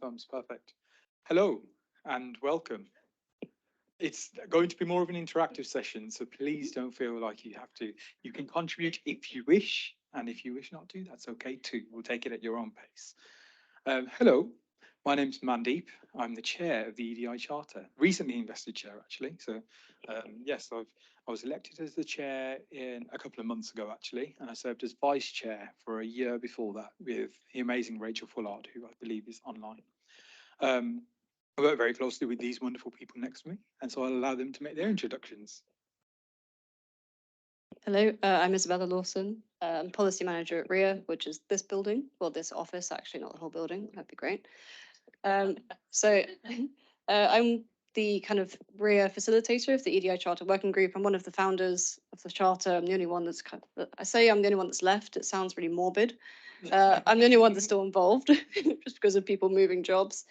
thumbs, perfect. Hello and welcome. It's going to be more of an interactive session, so please don't feel like you have to. You can contribute if you wish, and if you wish not to, that's okay too. We'll take it at your own pace. Hello, my name's Mandeep. I'm the chair of the EDI Charter, recently invested chair actually. So yes, I was elected as the chair in a couple of months ago actually, and I served as vice chair for a year before that with the amazing Rachel Fullard, who I believe is online. Um, I work very closely with these wonderful people next to me, and so I'll allow them to make their introductions. Hello, I'm Isabella Lawson. I'm policy manager at RIA, which is this building, well, this office, actually, not the whole building. That'd be great. So I'm the kind of RIA facilitator of the EDI Charter Working Group. I'm one of the founders of the Charter. I'm the only one that's I say I'm the only one that's left. It sounds really morbid. I'm the only one that's still involved just because of people moving jobs.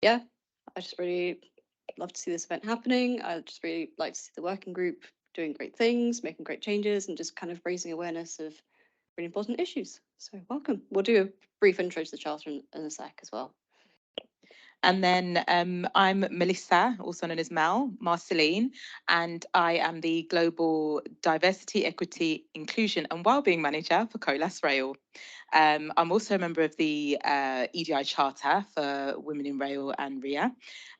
Yeah, I just really love to see this event happening. I just really like to see the working group doing great things, making great changes, and just kind of raising awareness of really important issues. So welcome. We'll do a brief intro to the charter in a sec as well. And then I'm Melissa, also known as Marceline, and I am the Global Diversity, Equity, Inclusion and Wellbeing Manager for Colas Rail. I'm also a member of the EDI Charter for Women in Rail and RIA,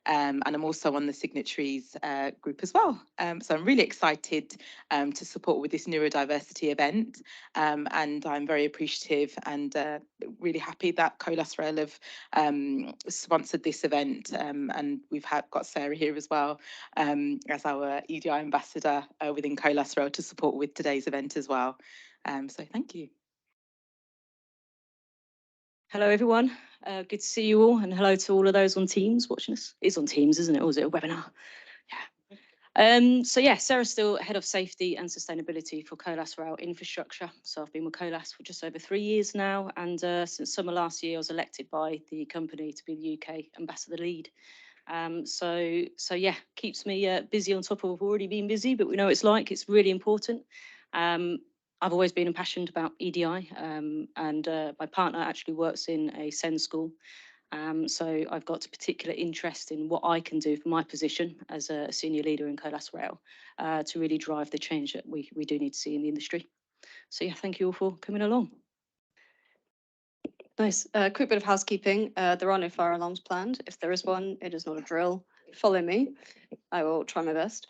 and I'm also on the signatories group as well. So I'm really excited to support with this neurodiversity event, and I'm very appreciative and really happy that Colas Rail have sponsored this event, and we've got Sarah here as well as our EDI ambassador within Colas Rail to support with today's event as well. So thank you. Hello, everyone. Good to see you all, and hello to all of those on Teams watching us. It's on Teams, isn't it? Or is it a webinar? Yeah. So yeah, Sarah's still Head of Safety and Sustainability for Colas Rail Infrastructure. So I've been with Colas for just over 3 years now, and since summer last year, I was elected by the company to be the UK Ambassador Lead. So yeah, keeps me busy on top of already being busy, but we know it's like, it's really important. I've always been impassioned about EDI, and my partner actually works in a SEND school. So I've got a particular interest in what I can do for my position as a senior leader in Colas Rail to really drive the change that we do need to see in the industry. So yeah, thank you all for coming along. Nice. Quick bit of housekeeping. There are no fire alarms planned. If there is one, it is not a drill. Follow me. I will try my best.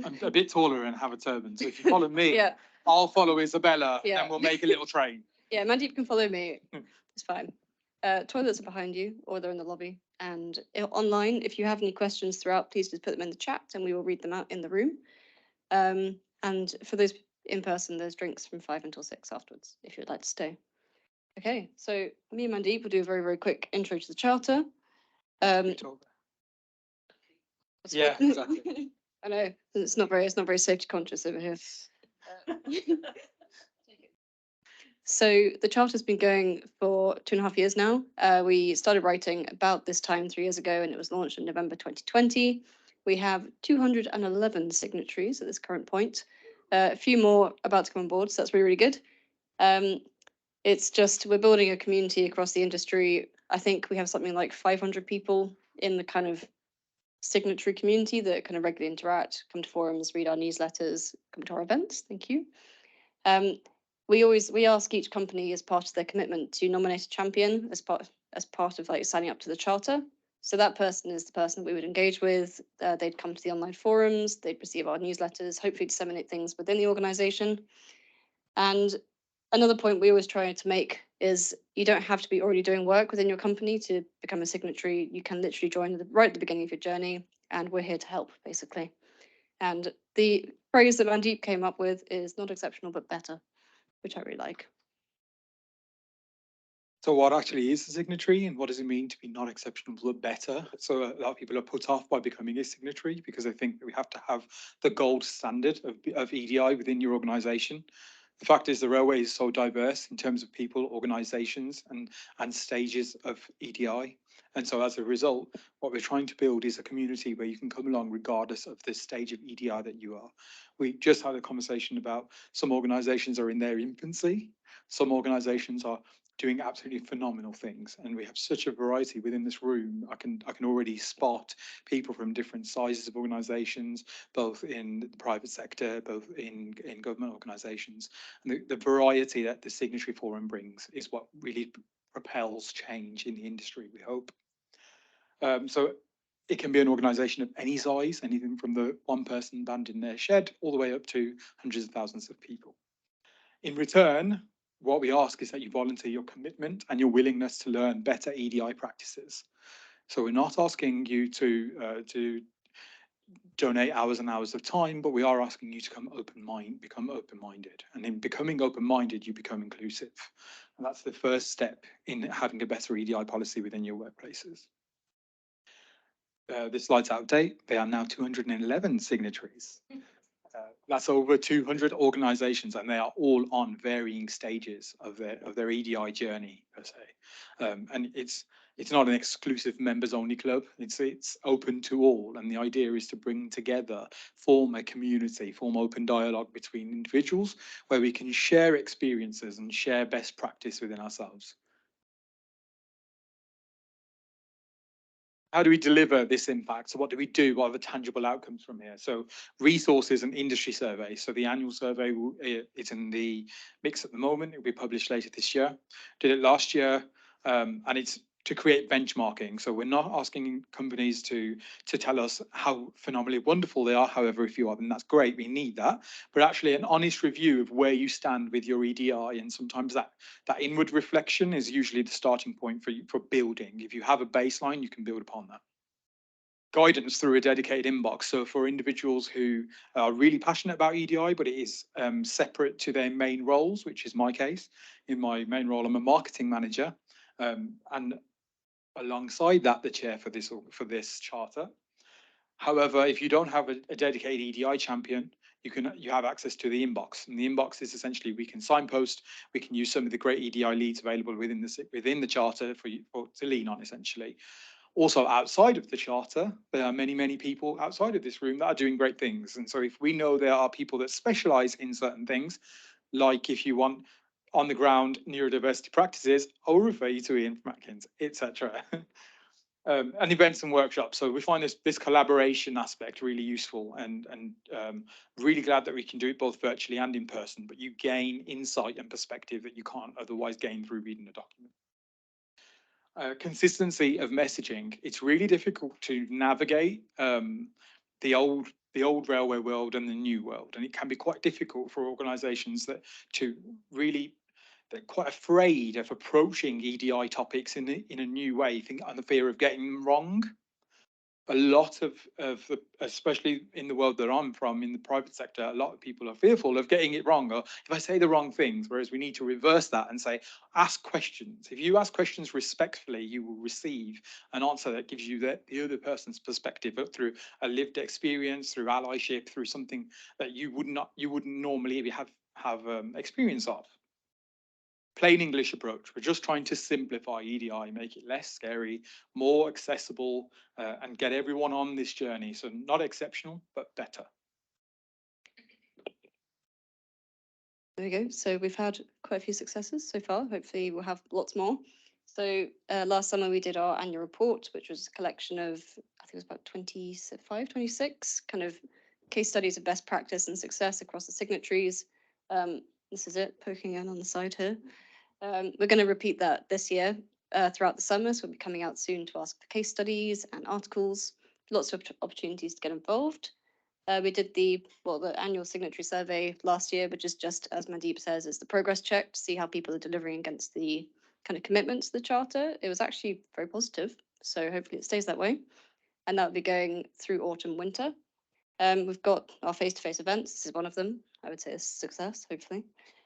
I'm a bit taller and have a turban, so if you follow me, yeah. I'll follow Isabella, and we'll make a little train. Yeah, Mandeep can follow me. It's fine. Toilets are behind you, or they're in the lobby. And online, if you have any questions throughout, please just put them in the chat, and we will read them out in the room. And for those in person, there's drinks from 5 until 6 afterwards, if you'd like to stay. Okay, so me and Mandeep will do a very, very quick intro to the charter. Yeah, exactly. I know it's not very safety conscious over here. So the charter's been going for 2.5 years now. We started writing about this time 3 years ago, and it was launched in November 2020. We have 211 signatories at this current point. A few more about to come on board, so that's really, really good. It's just we're building a community across the industry. I think we have something like 500 people in the kind of signatory community that kind of regularly interact, come to forums, read our newsletters, come to our events. Thank you. We ask each company as part of their commitment to nominate a champion as part of like signing up to the charter. So that person is the person we would engage with. They'd come to the online forums, they'd receive our newsletters, hopefully disseminate things within the organization. And another point we always try to make is you don't have to be already doing work within your company to become a signatory. You can literally join right at the beginning of your journey, and we're here to help, basically. And the phrase that Mandeep came up with is not exceptional, but better, which I really like. So what actually is a signatory, and what does it mean to be not exceptional but better? So a lot of people are put off by becoming a signatory because they think that we have to have the gold standard of EDI within your organisation. The fact is the railway is so diverse in terms of people, organisations and stages of EDI. And so as a result, what we're trying to build is a community where you can come along regardless of the stage of EDI that you are. We just had a conversation about some organisations are in their infancy Some organisations are doing absolutely phenomenal things, and we have such a variety within this room. I can already spot people from different sizes of organisations, both in the private sector, both in government organisations, and the variety that the Signatory Forum brings is what really propels change in the industry, we hope. So it can be an organisation of any size, anything from the one person band in their shed all the way up to hundreds of thousands of people. In return, what we ask is that you volunteer your commitment and your willingness to learn better EDI practices. So we're not asking you to donate hours and hours of time, but we are asking you to become open-minded. And in becoming open-minded, you become inclusive. And that's the first step in having a better EDI policy within your workplaces. This slide's out of date. There are now 211 signatories. That's over 200 organisations, and they are all on varying stages of their EDI journey per se. And it's not an exclusive members-only club. It's open to all, and the idea is to bring together, form a community, form open dialogue between individuals, where we can share experiences and share best practice within ourselves. How do we deliver this impact? So what do we do? What are the tangible outcomes from here? So resources and industry survey. So the annual survey is in the mix at the moment. It will be published later this year. Did it last year, and it's to create benchmarking. So we're not asking companies to tell us how phenomenally wonderful they are. However, if you are, then that's great. We need that. But actually an honest review of where you stand with your EDI. And sometimes that inward reflection is usually the starting point for building. If you have a baseline, you can build upon that. Guidance through a dedicated inbox. So for individuals who are really passionate about EDI, but it is separate to their main roles, which is my case. In my main role, I'm a marketing manager. And alongside that, the chair for this charter. However, if you don't have a dedicated EDI champion, you have access to the inbox, and the inbox is essentially we can signpost, we can use some of the great EDI leads available within the charter to lean on essentially. Also, outside of the charter, there are many people outside of this room that are doing great things, and so if we know there are people that specialise in certain things, like if you want on the ground neurodiversity practices, I'll refer you to Ian from Atkins, etc. And events and workshops. So we find this collaboration aspect really useful, and really glad that we can do it both virtually and in person, but you gain insight and perspective that you can't otherwise gain through reading a document. Consistency of messaging. It's really difficult to navigate the old railway world and the new world, and it can be quite difficult for organisations they're quite afraid of approaching EDI topics in a new way, on the fear of getting them wrong. A lot of especially in the world that I'm from, in the private sector, a lot of people are fearful of getting it wrong, or if I say the wrong things, whereas we need to reverse that and say, ask questions. If you ask questions respectfully, you will receive an answer that gives you the other person's perspective through a lived experience, through allyship, through something that you wouldn't normally have experience of. Plain English approach. We're just trying to simplify EDI, make it less scary, more accessible, and get everyone on this journey. So not exceptional, but better. There we go. So we've had quite a few successes so far. Hopefully we'll have lots more. So last summer we did our annual report, which was a collection of, I think it was about 25, 26 kind of case studies of best practice and success across the signatories. This is it, poking in on the side here. We're going to repeat that this year throughout the summer, so we'll be coming out soon to ask for case studies and articles. Lots of opportunities to get involved. We did the annual signatory survey last year, which is just, as Mandeep says, is the progress check to see how people are delivering against the kind of commitments to the charter. It was actually very positive, so hopefully it stays that way. And that will be going through autumn, winter. We've got our face-to-face events. This is one of them. I would say a success, hopefully.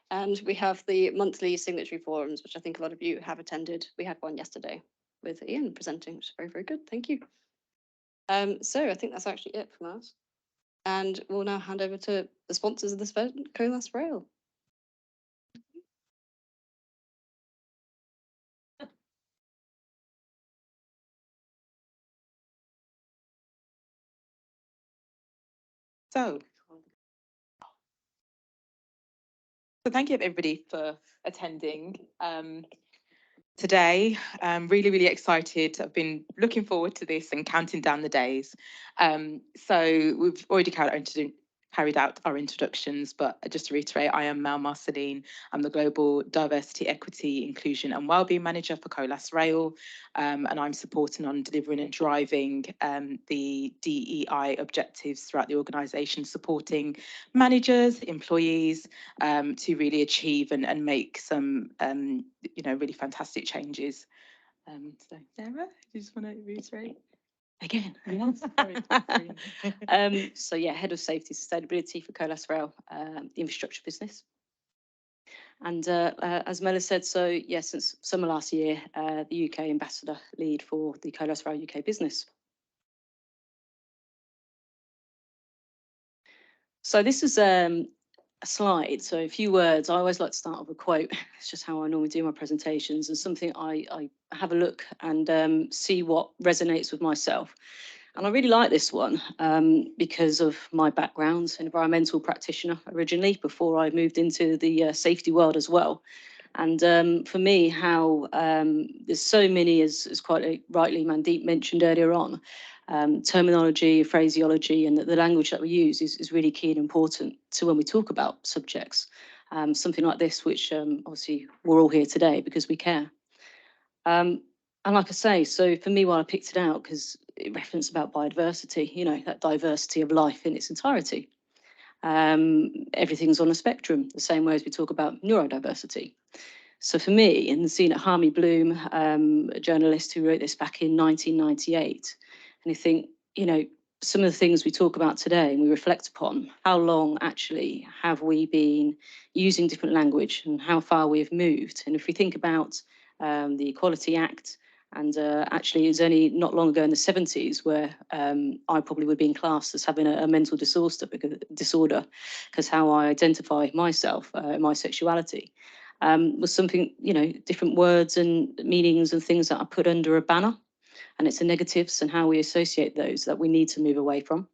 And we have the monthly signatory forums, which I think a lot of you have attended. We had one yesterday with Ian presenting, which is very, very good. Thank you. So I think that's actually it from us. And we'll now hand over to the sponsors of this event, Colas Rail. So So thank you everybody for attending. Today, I'm really, really excited. I've been looking forward to this and counting down the days. So we've already carried out our introductions, but just to reiterate, I am Mel Marceline. I'm the Global Diversity, Equity, Inclusion and Wellbeing Manager for Colas Rail, and I'm supporting on delivering and driving the DEI objectives throughout the organisation, supporting managers, employees to really achieve and make some, really fantastic changes. So Sarah, you just want to reiterate? Again. Sorry. So yeah, Head of Safety Sustainability for Colas Rail, the infrastructure business. And as Mela said, so yeah, since summer last year, the UK ambassador lead for the Colas Rail UK business. So this is a slide, so a few words. I always like to start with a quote. It's just how I normally do my presentations, and something I have a look and see what resonates with myself. And I really like this one because of my background, environmental practitioner originally, before I moved into the safety world as well. And for me, how there's so many, as quite rightly Mandeep mentioned earlier on, terminology, phraseology, and the language that we use is really key and important to when we talk about subjects. Something like this, which obviously we're all here today because we care. And like I say, so for me, why I picked it out, because it referenced about biodiversity, you know, that diversity of life in its entirety. Everything's on a spectrum, the same way as we talk about neurodiversity. So for me, and seeing it Harmy Bloom, a journalist who wrote this back in 1998, and I think, you know, some of the things we talk about today and we reflect upon, how long actually have we been using different language and how far we have moved. And if we think about the Equality Act, and actually, it was only not long ago in the 70s where I probably would be in class as having a mental disorder because how I identify myself, my sexuality, was something, you know, different words and meanings and things that are put under a banner. And it's the negatives and how we associate those that we need to move away from.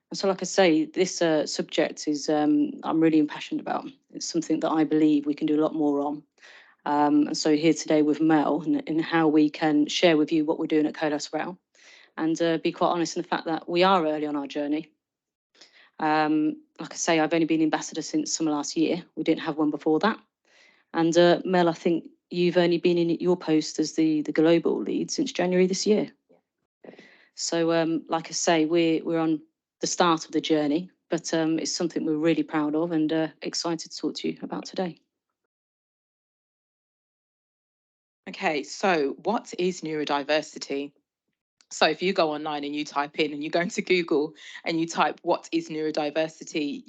And so, like I say, this subject is I'm really impassioned about. It's something that I believe we can do a lot more on. And so here today with Mel and how we can share with you what we're doing at Colas Rail and be quite honest in the fact that we are early on our journey. Like I say, I've only been ambassador since summer last year. We didn't have one before that. And Mel, I think you've only been in your post as the global lead since January this year. So like I say, we're on the start of the journey, but it's something we're really proud of and excited to talk to you about today. Okay, so what is neurodiversity? So if you go online and you type in and you go into Google and you type what is neurodiversity,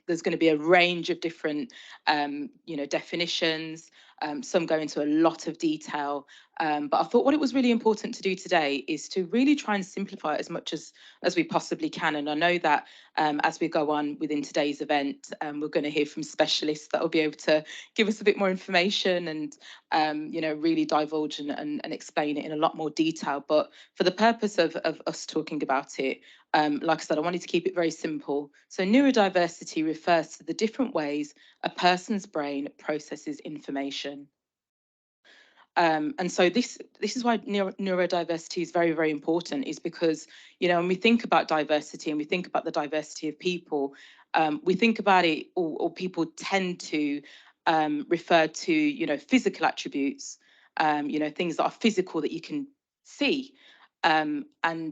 there's going to be a range of different, definitions. Some go into a lot of detail. But I thought what it was really important to do today is to really try and simplify it as much as we possibly can. And I know that as we go on within today's event, we're going to hear from specialists that will be able to give us a bit more information and, really divulge and explain it in a lot more detail. But for the purpose of us talking about it, like I said, I wanted to keep it very simple. So neurodiversity refers to the different ways a person's brain processes information. And so this is why neurodiversity is very, very important, is because, when we think about diversity and we think about the diversity of people, we think about it, or people tend to refer to, physical attributes, things that are physical that you can see. And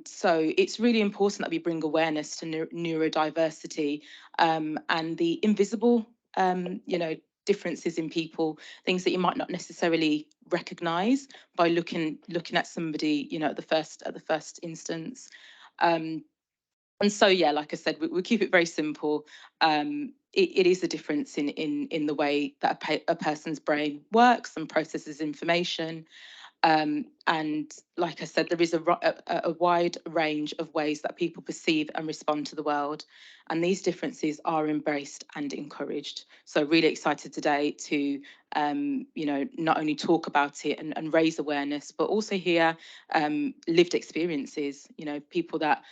so it's really important that we bring awareness to neurodiversity and the invisible, differences in people, things that you might not necessarily recognize by looking at somebody, at the first instance. And so, yeah, like I said, we keep it very simple. It is a difference in the way that a person's brain works and processes information. And like I said, there is a wide range of ways that people perceive and respond to the world. And these differences are embraced and encouraged. So really excited today to, not only talk about it and raise awareness, but also hear lived experiences, people that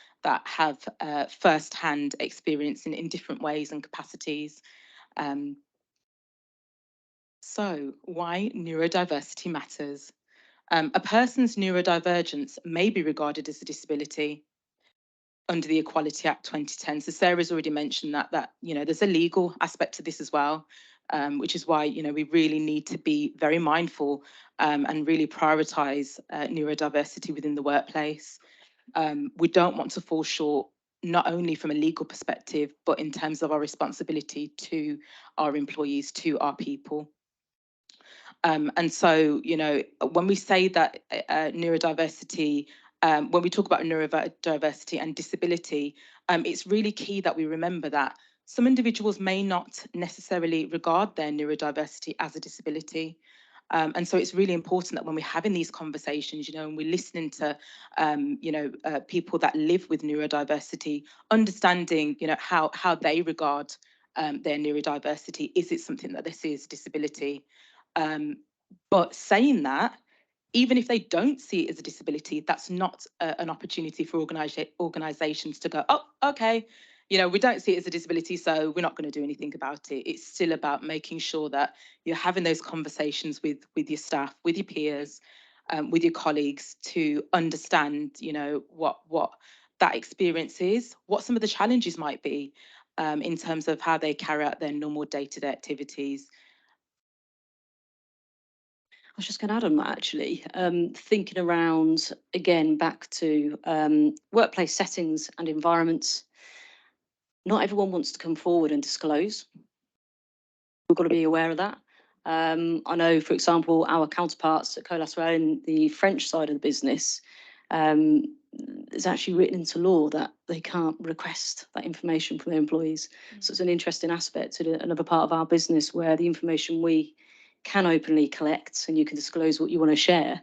have first-hand experience in different ways and capacities. So, why neurodiversity matters? A person's neurodivergence may be regarded as a disability under the Equality Act 2010. So Sarah's already mentioned that there's a legal aspect to this as well, which is why we really need to be very mindful and really prioritise neurodiversity within the workplace. We don't want to fall short, not only from a legal perspective, but in terms of our responsibility to our employees, to our people. And so, when we say that neurodiversity, when we talk about neurodiversity and disability, it's really key that we remember that some individuals may not necessarily regard their neurodiversity as a disability. And so it's really important that when we're having these conversations, and we're listening to, people that live with neurodiversity, understanding, how they regard their neurodiversity. Is it something that they see as disability? But saying that, even if they don't see it as a disability, that's not an opportunity for organisations to go, oh, okay, we don't see it as a disability, so we're not going to do anything about it. It's still about making sure that you're having those conversations with your staff, with your peers, with your colleagues to understand, what that experience is, what some of the challenges might be in terms of how they carry out their normal day-to-day activities. I was just going to add on that actually, thinking around again back to workplace settings and environments. Not everyone wants to come forward and disclose. We've got to be aware of that. I know, for example, our counterparts at Colas Rail in the French side of the business, it's actually written into law that they can't request that information from their employees. So it's an interesting aspect to another part of our business where the information we can openly collect and you can disclose what you want to share.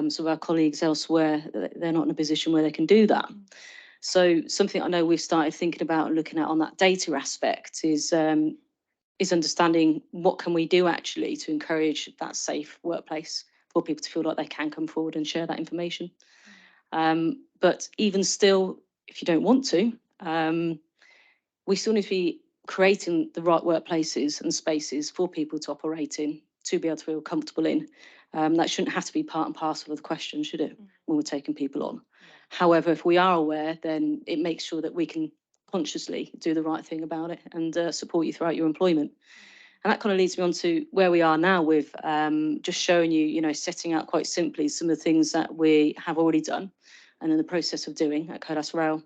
So our colleagues elsewhere, they're not in a position where they can do that. So something I know we've started thinking about and looking at on that data aspect is understanding what can we do actually to encourage that safe workplace for people to feel like they can come forward and share that information. But even still, if you don't want to, we still need to be creating the right workplaces and spaces for people to operate in, to be able to feel comfortable in. That shouldn't have to be part and parcel of the question, should it, when we're taking people on? However, if we are aware, then it makes sure that we can consciously do the right thing about it and support you throughout your employment. And that kind of leads me on to where we are now with just showing you, setting out quite simply some of the things that we have already done and in the process of doing at Colas Rail.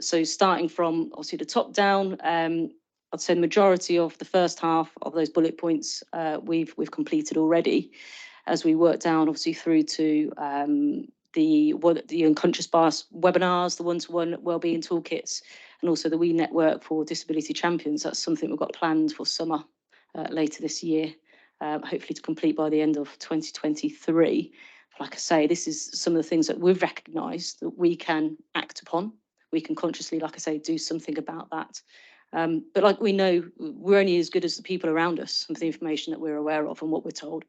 So starting from obviously the top down, I'd say the majority of the first half of those bullet points we've completed already, as we work down obviously through to the unconscious bias webinars, the one-to-one wellbeing toolkits, and also the We Network for Disability Champions. That's something we've got planned for summer later this year, hopefully to complete by the end of 2023. Like I say, this is some of the things that we've recognised that we can act upon. We can consciously, like I say, do something about that. But like we know, we're only as good as the people around us and the information that we're aware of and what we're told.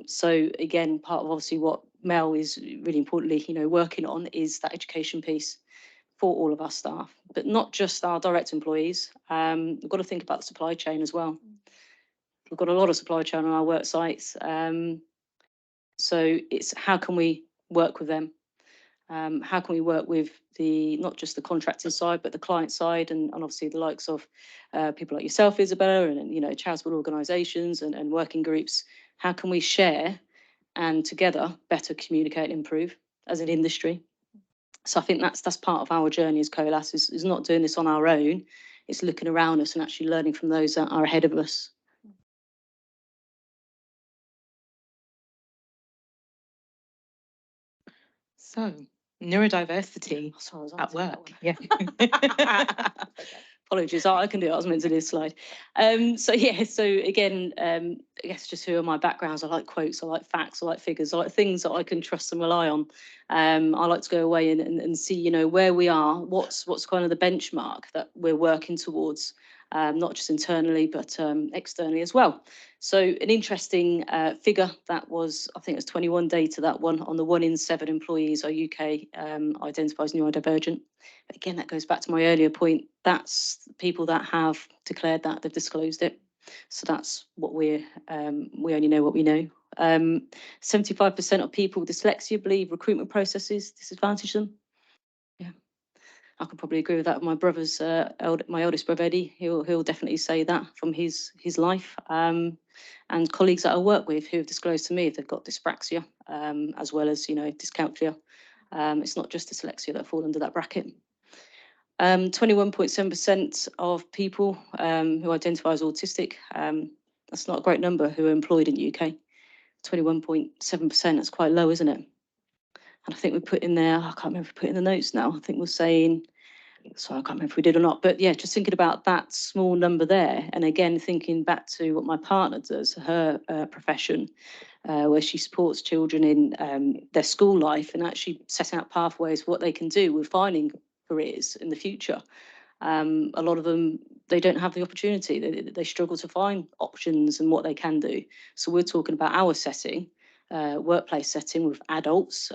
So again, part of obviously what Mel is really importantly, working on is that education piece for all of our staff, but not just our direct employees. We've got to think about the supply chain as well. We've got a lot of supply chain on our work sites. So it's how can we work with them? How can we work with not just the contracting side, but the client side, and obviously the likes of people like yourself, Isabella, and charitable organisations and working groups. How can we share and together better communicate and improve as an industry? So I think that's part of our journey as Colas is not doing this on our own. It's looking around us and actually learning from those that are ahead of us. So, neurodiversity at work. Yeah. Apologies, I can do it. I was meant to do this slide. So again, I guess just who are my backgrounds? I like quotes, I like facts, I like figures, I like things that I can trust and rely on. I like to go away and see, where we are, what's kind of the benchmark that we're working towards, not just internally, but externally as well. So an interesting figure that was, I think it was 21 data, that one, on the 1 in 7 employees are UK identifies neurodivergent. Again, that goes back to my earlier point. That's people that have declared that, they've disclosed it. So that's what we only know what we know. 75% of people with dyslexia believe recruitment processes disadvantage them. Yeah, I could probably agree with that. My brother's, my eldest brother Eddie, he'll definitely say that from his life. And colleagues that I work with who have disclosed to me if they've got dyspraxia, as well as dyscalculia. It's not just dyslexia that fall under that bracket. 21.7% of people who identify as autistic. That's not a great number who are employed in the UK. 21.7%, that's quite low, isn't it? And I think we put in there, I can't remember if we put in the notes now, I think we're saying, sorry, I can't remember if we did or not, but yeah, just thinking about that small number there. And again, thinking back to what my partner does, her profession, where she supports children in their school life and actually set out pathways for what they can do with finding careers in the future. A lot of them, they don't have the opportunity. They struggle to find options and what they can do. So we're talking about our setting, workplace setting with adults,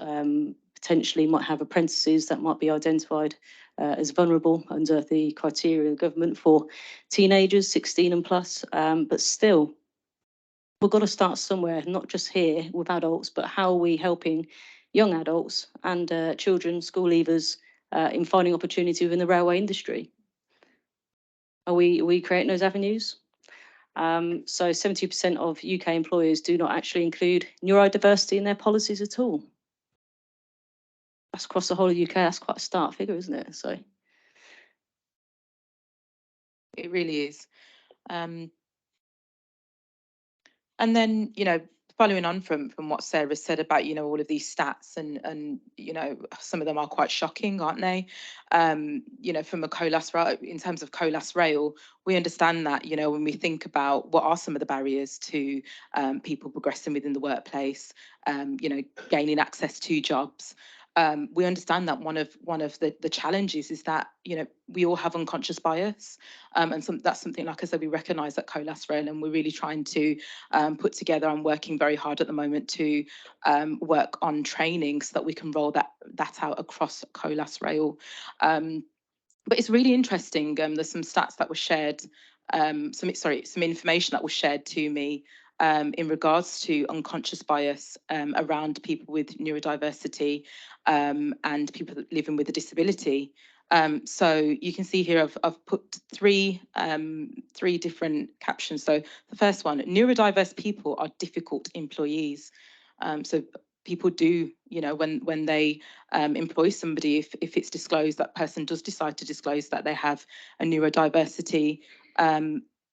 potentially might have apprentices that might be identified as vulnerable under the criteria of the government for teenagers, 16 and plus. But still, we've got to start somewhere, not just here with adults, but how are we helping young adults and children, school leavers, in finding opportunity within the railway industry? Are we creating those avenues? So 70% of UK employers do not actually include neurodiversity in their policies at all. That's across the whole of the UK. That's quite a start figure, isn't it? So It really is. And then, following on from what Sarah said about, all of these stats and some of them are quite shocking, aren't they? From a COLAS rail, in terms of COLAS rail, we understand that, when we think about what are some of the barriers to people progressing within the workplace, gaining access to jobs. We understand that one of the challenges is that we all have unconscious bias, and that's something, like I said, we recognise at COLAS rail, and we're really trying to put together and working very hard at the moment to work on training so that we can roll that out across COLAS rail. But it's really interesting. There's some stats that were shared, some information that was shared to me in regards to unconscious bias around people with neurodiversity and people living with a disability. So you can see here I've put three different captions. So the first one: neurodiverse people are difficult employees. So people do, when they employ somebody, if it's disclosed, that person does decide to disclose that they have a neurodiversity,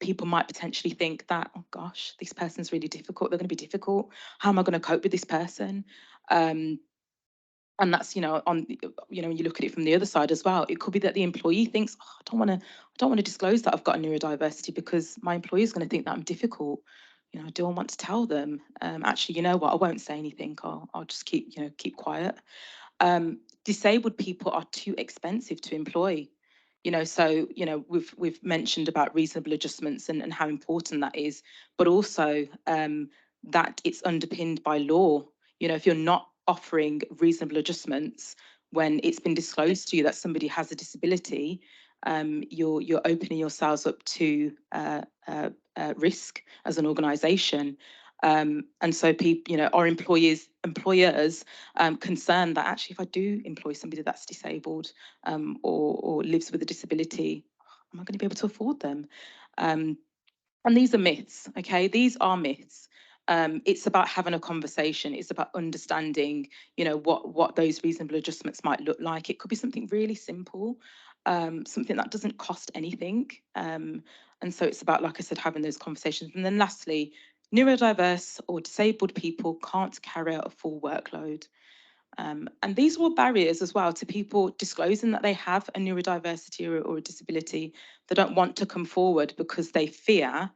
people might potentially think that, oh gosh, this person's really difficult. They're going to be difficult. How am I going to cope with this person? And that's, when you look at it from the other side as well, it could be that the employee thinks, oh, I don't want to disclose that I've got a neurodiversity because my employee is going to think that I'm difficult. Do I want to tell them? Actually, you know what? I won't say anything. I'll just keep quiet. Disabled people are too expensive to employ. So we've mentioned about reasonable adjustments and how important that is, but also that it's underpinned by law. If you're not offering reasonable adjustments when it's been disclosed to you that somebody has a disability, you're opening yourselves up to risk as an organisation. And so people, our employers concerned that actually, if I do employ somebody that's disabled or lives with a disability, am I going to be able to afford them? And these are myths, okay? These are myths. It's about having a conversation. It's about understanding, what those reasonable adjustments might look like. It could be something really simple, something that doesn't cost anything. And so it's about, like I said, having those conversations. And then lastly, neurodiverse or disabled people can't carry out a full workload. And these were barriers as well to people disclosing that they have a neurodiversity or a disability. They don't want to come forward because they fear,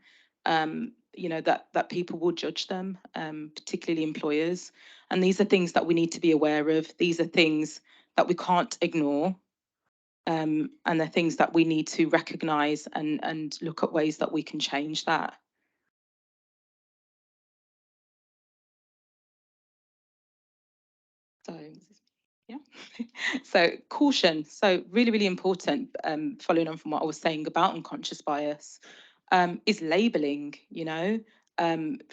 that people will judge them, particularly employers. And these are things that we need to be aware of. These are things that we can't ignore. And they're things that we need to recognise and look at ways that we can change that. So, yeah. So caution. So really, really important, following on from what I was saying about unconscious bias. is labeling.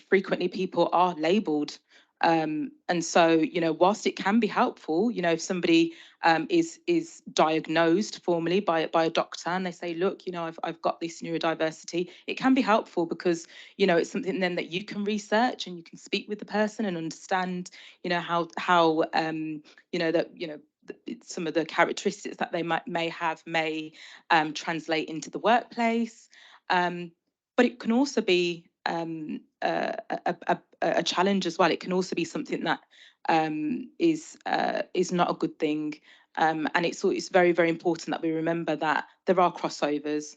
Frequently people are labeled. And so, whilst it can be helpful, if somebody is diagnosed formally by a doctor and they say, look, I've got this neurodiversity, it can be helpful because, it's something then that you can research and you can speak with the person and understand, how some of the characteristics that they may have translate into the workplace. But it can also be a challenge as well. It can also be something that is not a good thing. And it's very, very important that we remember that there are crossovers.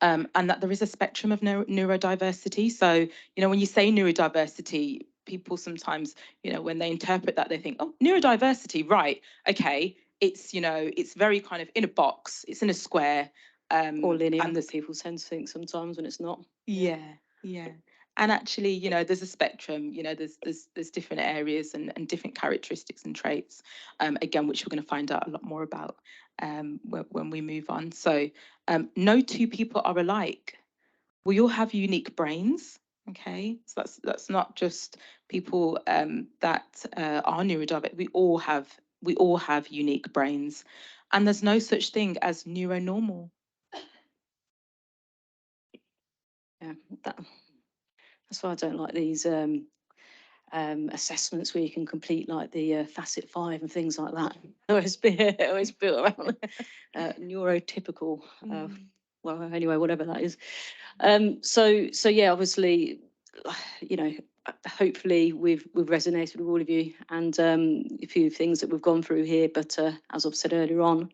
And that there is a spectrum of neurodiversity. So, when you say neurodiversity, people sometimes, when they interpret that, they think, oh, neurodiversity, right, okay, it's very kind of in a box, it's in a square. Or linear, and there's people tend to think sometimes when it's not. yeah. And actually, there's a spectrum, there's different areas and different characteristics and traits, again, which we're going to find out a lot more about when we move on. So no two people are alike. We all have unique brains. Okay, so that's not just people that are neurodivergent. We all have unique brains, and there's no such thing as neuronormal. Yeah, that's why I don't like these assessments where you can complete like the facet 5 and things like that. always built around neurotypical. Well, anyway, whatever that is. So yeah, obviously, hopefully we've resonated with all of you and a few things that we've gone through here. But as I've said earlier on,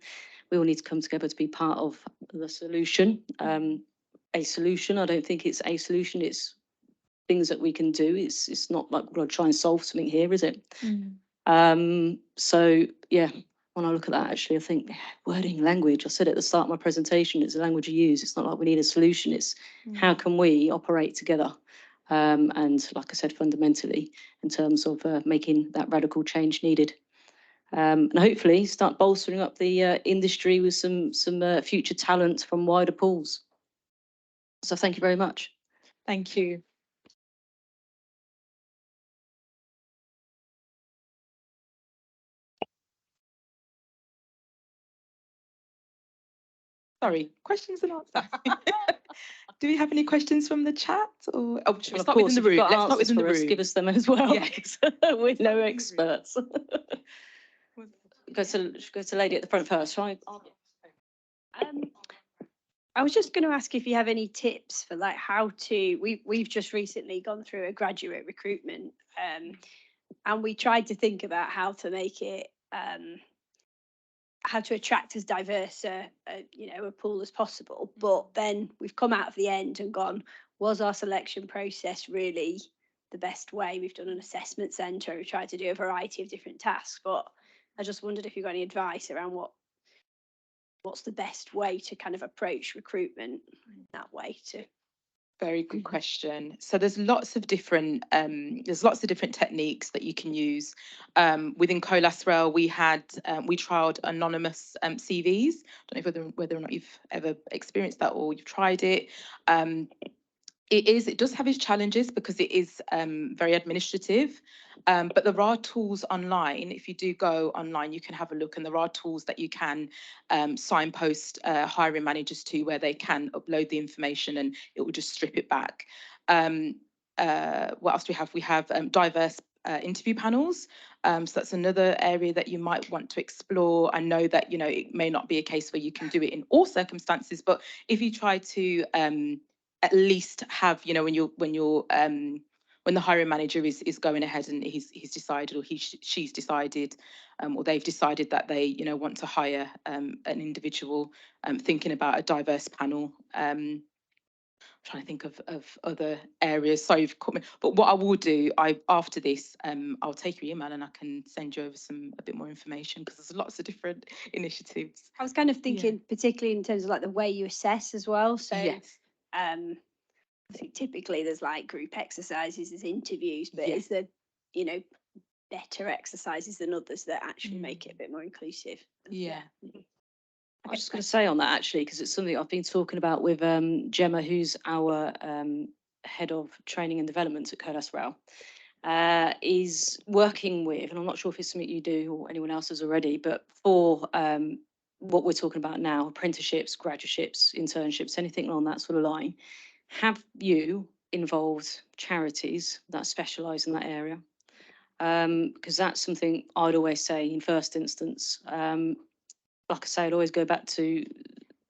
we all need to come together to be part of the solution. A solution. I don't think it's a solution. It's things that we can do. It's not like we're going to try and solve something here, is it? So yeah, when I look at that, actually, I think wording, language. I said at the start of my presentation, it's the language you use. It's not like we need a solution. It's how can we operate together? And like I said, fundamentally, in terms of making that radical change needed. And hopefully start bolstering up the industry with some future talent from wider pools. So thank you very much. Thank you. Sorry, questions and answers. Do we have any questions from the chat? Or should we start within the room? Let's start within the room. Give us them as well. Yeah. We're no experts. Go to lady at the front first, right? I was just going to ask if you have any tips for like how to. We've just recently gone through a graduate recruitment, and we tried to think about how to make it, how to attract as diverse a pool as possible. But then we've come out of the end and gone, was our selection process really the best way? We've done an assessment centre. We tried to do a variety of different tasks, but I just wondered if you've got any advice around what's the best way to kind of approach recruitment in that way to. Very good question. So there's lots of different techniques that you can use. Within Colas Rail, we trialed anonymous CVs. Don't know whether or not you've ever experienced that or you've tried it. It does have its challenges because it is very administrative, but there are tools online. If you do go online, you can have a look, and there are tools that you can signpost hiring managers to where they can upload the information and it will just strip it back. What else do we have? We have diverse interview panels. So that's another area that you might want to explore. I know that, it may not be a case where you can do it in all circumstances, but if you try to at least have, when the hiring manager is going ahead and he's decided, or she's decided, or they've decided that they want to hire an individual, thinking about a diverse panel. Trying to think of other areas. Sorry, you've caught me. But what I will do, after this, I'll take your email and I can send you over a bit more information, because there's lots of different initiatives. I was kind of thinking, particularly in terms of like the way you assess as well. So yes. I think typically there's like group exercises, there's interviews, but is there, better exercises than others that actually make it a bit more inclusive? Yeah. I was just going to say on that actually, because it's something I've been talking about with Gemma, who's our head of training and development at Colas Rail, is working with, and I'm not sure if it's something you do or anyone else has already, but for what we're talking about now, apprenticeships, graduateships, internships, anything along that sort of line, have you involved charities that specialise in that area? Because that's something I'd always say in first instance. Like I say, I'd always go back to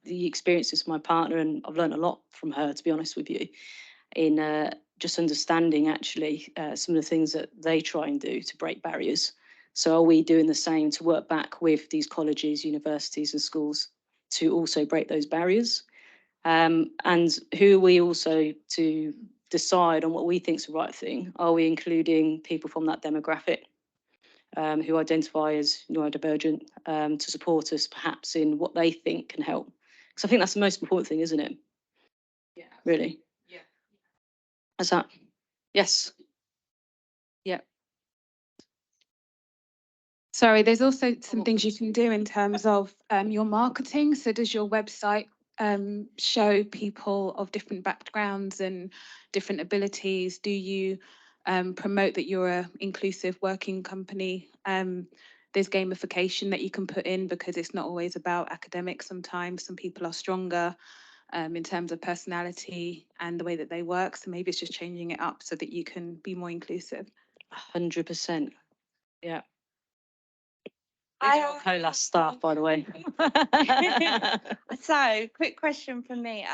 the experiences of my partner, and I've learned a lot from her, to be honest with you, in just understanding actually some of the things that they try and do to break barriers. So are we doing the same to work back with these colleges, universities and schools to also break those barriers? And who are we also to decide on what we think is the right thing? Are we including people from that demographic? Who identify as neurodivergent to support us perhaps in what they think can help. Because I think that's the most important thing, isn't it? Yeah. Really? Yeah. Is that? Yes. Yeah. Sorry, there's also some things you can do in terms of your marketing. So does your website show people of different backgrounds and different abilities? Do you promote that you're an inclusive working company? There's gamification that you can put in because it's not always about academics. Sometimes some people are stronger in terms of personality and the way that they work. So maybe it's just changing it up so that you can be more inclusive. 100%. Yeah. I Colas staff, by the way. So, quick question from me.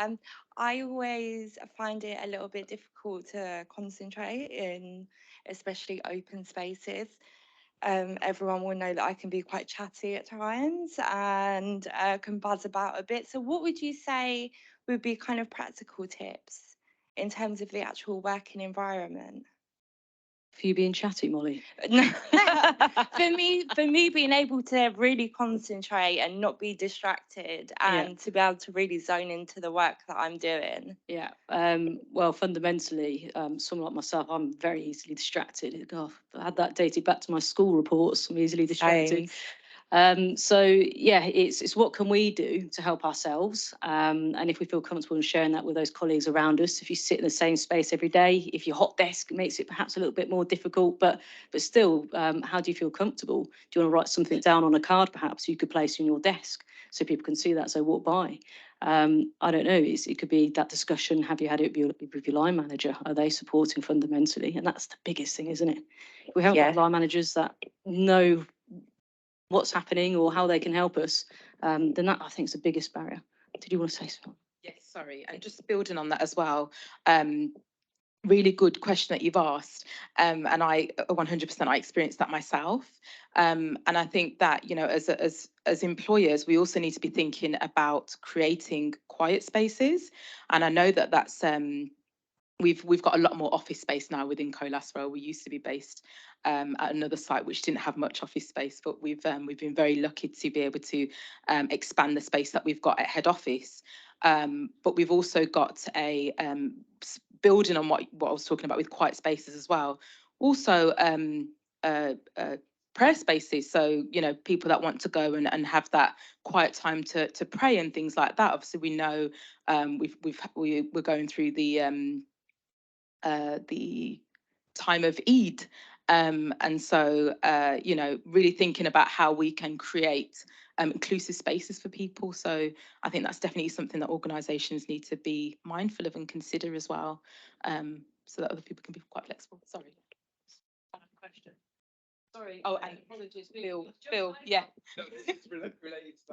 I always find it a little bit difficult to concentrate in, especially open spaces. Everyone will know that I can be quite chatty at times and can buzz about a bit. So, what would you say would be kind of practical tips in terms of the actual working environment? For you being chatty, Molly. For me being able to really concentrate and not be distracted and to be able to really zone into the work that I'm doing. Yeah. Well, fundamentally, someone like myself, I'm very easily distracted. God, I had that dated back to my school reports. I'm easily distracted. So yeah, it's what can we do to help ourselves, and if we feel comfortable in sharing that with those colleagues around us. If you sit in the same space every day, if your hot desk makes it perhaps a little bit more difficult, but still, how do you feel comfortable? Do you want to write something down on a card perhaps you could place on your desk so people can see that as they walk by? I don't know, it could be that discussion. Have you had it with your line manager? Are they supporting fundamentally? And that's the biggest thing, isn't it? If we haven't got line managers that know what's happening or how they can help us, then that I think is the biggest barrier. Did you want to say something? Yes, sorry, and just building on that as well. Really good question that you've asked, and I 100% I experienced that myself, and I think that as employers we also need to be thinking about creating quiet spaces, and I know that that's we've got a lot more office space now within Colas Rail. We used to be based at another site which didn't have much office space, but we've been very lucky to be able to expand the space that we've got at head office. But we've also got a building on what I was talking about with quiet spaces as well. Also, prayer spaces. So people that want to go and have that quiet time to pray and things like that. Obviously, we know we're going through the time of Eid. And so, really thinking about how we can create inclusive spaces for people. So I think that's definitely something that organisations need to be mindful of and consider as well, so that other people can be quite flexible. Sorry. Question. Sorry. Oh, and apologies, Bill, yeah.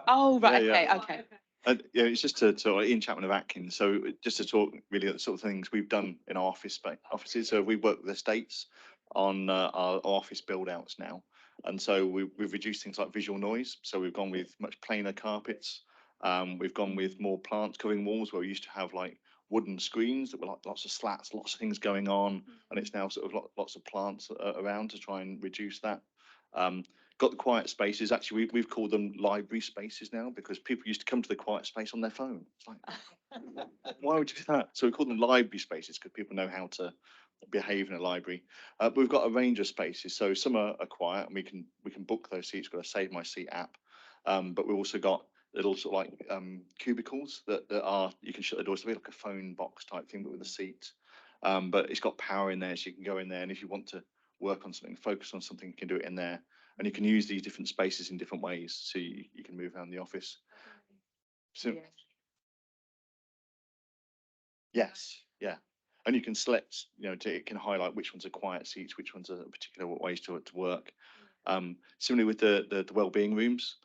Oh, right, okay. Yeah, it's just to Ian Chapman of Atkins. So just to talk really at the sort of things we've done in our offices. So we work with the estates on our office build outs now. And so we've reduced things like visual noise. So we've gone with much plainer carpets. We've gone with more plants covering walls where we used to have like wooden screens that were like lots of slats, lots of things going on. And it's now sort of lots of plants around to try and reduce that. Got the quiet spaces. Actually, we've called them library spaces now because people used to come to the quiet space on their phone. It's like, why would you do that? So we call them library spaces because people know how to behave in a library. But we've got a range of spaces. So some are quiet and we can book those seats. We've got a Save My Seat app. But we've also got little sort of like cubicles that are, you can shut the doors, to be like a phone box type thing, but with a seat. But it's got power in there, so you can go in there, and if you want to work on something, focus on something, you can do it in there. And you can use these different spaces in different ways, so you can move around the office. So, yes, yeah. And you can select, it can highlight which ones are quiet seats, which ones are particular ways to work. Similarly with the wellbeing rooms.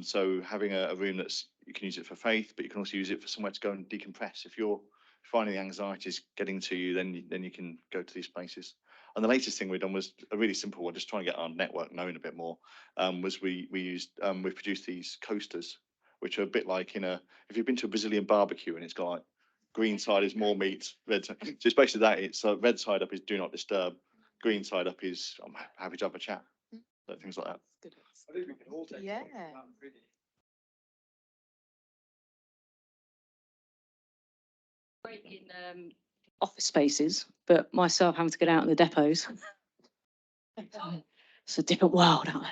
So having a room that's, you can use it for faith, but you can also use it for somewhere to go and decompress. If you're finding the anxiety is getting to you, then you can go to these places. And the latest thing we've done was a really simple one, just trying to get our network known a bit more. Was we've produced these coasters, which are a bit like if you've been to a Brazilian barbecue and it's got like green side is more meat, red side. So it's basically that. It's red side up is do not disturb, green side up is I'm happy to have a chat. So things like that. I think we can all take Yeah. something from that, really. Great in office spaces, but myself having to get out in the depots. It's a different world out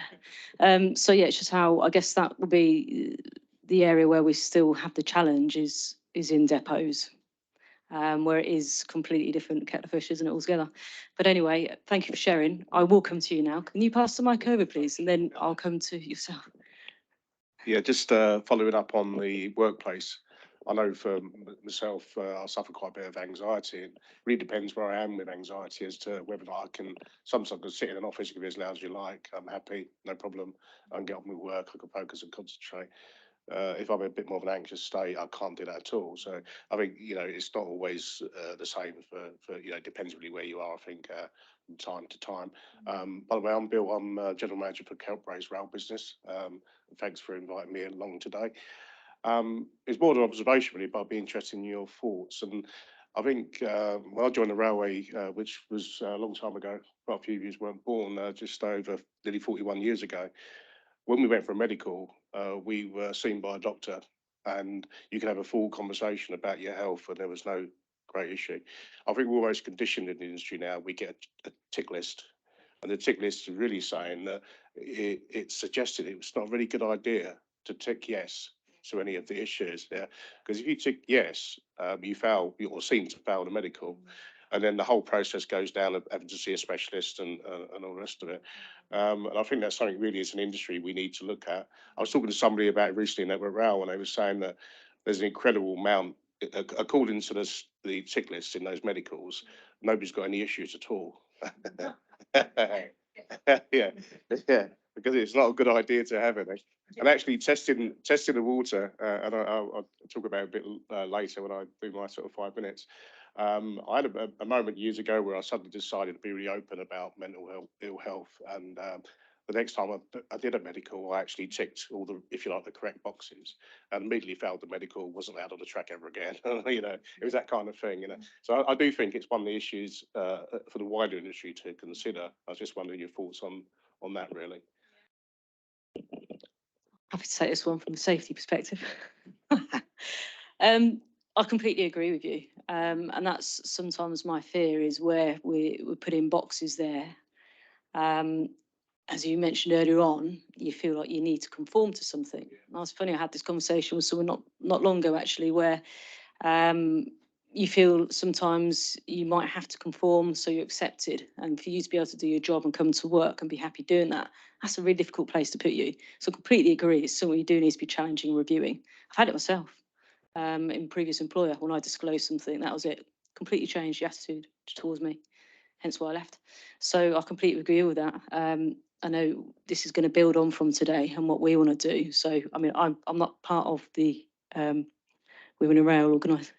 there. So yeah, it's just how I guess that will be the area where we still have the challenge is in depots, where it is completely different kettle of fish, isn't it, altogether? But anyway, thank you for sharing. I will come to you now. Can you pass the mic over, please, and then I'll come to yourself. Yeah, just following up on the workplace. I know for myself, I suffer quite a bit of anxiety. It really depends where I am with anxiety as to whether or not I can. Sometimes I can sit in an office, it can be as loud as you like. I'm happy, no problem. I can get on with work. I can focus and concentrate. If I'm in a bit more of an anxious state, I can't do that at all. So I think it's not always the same for it depends really where you are. I think from time to time. By the way, I'm Bill. I'm general manager for Keltbray's rail business. Thanks for inviting me along today. It's more an observation really, but I'd be interested in your thoughts. And I think when I joined the railway, which was a long time ago, quite a few of you weren't born, just over nearly 41 years ago. When we went for a medical, we were seen by a doctor, and you could have a full conversation about your health, and there was no great issue. I think we're almost conditioned in the industry now. We get a tick list, and the tick list is really saying that it suggested it was not a really good idea to tick yes to any of the issues there, because if you tick yes, you fail or seem to fail the medical, and then the whole process goes down of having to see a specialist and all the rest of it. And I think that's something really as an industry we need to look at. I was talking to somebody about it recently in Network Rail, and they were saying that there's an incredible amount, according to the tick lists in those medicals, nobody's got any issues at all. yeah, because it's not a good idea to have any. And actually testing the water, and I'll talk about it a bit later when I do my sort of 5 minutes. I had a moment years ago where I suddenly decided to be really open about mental health, ill health, and the next time I did a medical, I actually ticked all the, if you like, the correct boxes, and immediately failed the medical, wasn't allowed on the track ever again. It was that kind of thing. So I do think it's one of the issues for the wider industry to consider. I was just wondering your thoughts on that, really. Happy to take this one from a safety perspective. I completely agree with you. And that's sometimes my fear is where we're putting boxes there. As you mentioned earlier on, you feel like you need to conform to something. And it's funny, I had this conversation with someone not long ago, actually, where you feel sometimes you might have to conform so you're accepted. And for you to be able to do your job and come to work and be happy doing that, that's a really difficult place to put you. So I completely agree. It's something you do need to be challenging and reviewing. I've had it myself in previous employer. When I disclosed something, that was it. Completely changed the attitude towards me. Hence why I left. So I completely agree with that. I know this is going to build on from today and what we want to do. So, I mean, I'm not part of the Women in Rail organisation,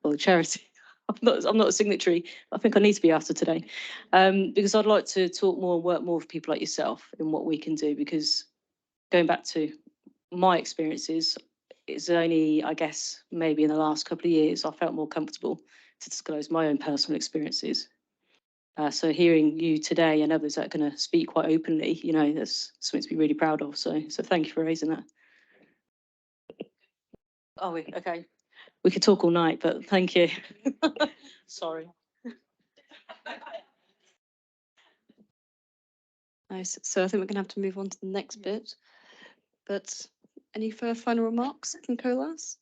well, the charity. I'm not a signatory. I think I need to be after today, because I'd like to talk more and work more with people like yourself in what we can do. Because going back to my experiences, it's only, I guess, maybe in the last couple of years I felt more comfortable to disclose my own personal experiences. So hearing you today and others that are going to speak quite openly, that's something to be really proud of. So thank you for raising that. Are we? Okay. We could talk all night, but thank you. Sorry. Nice. So I think we're going to have to move on to the next bit. But any further final remarks from Colas?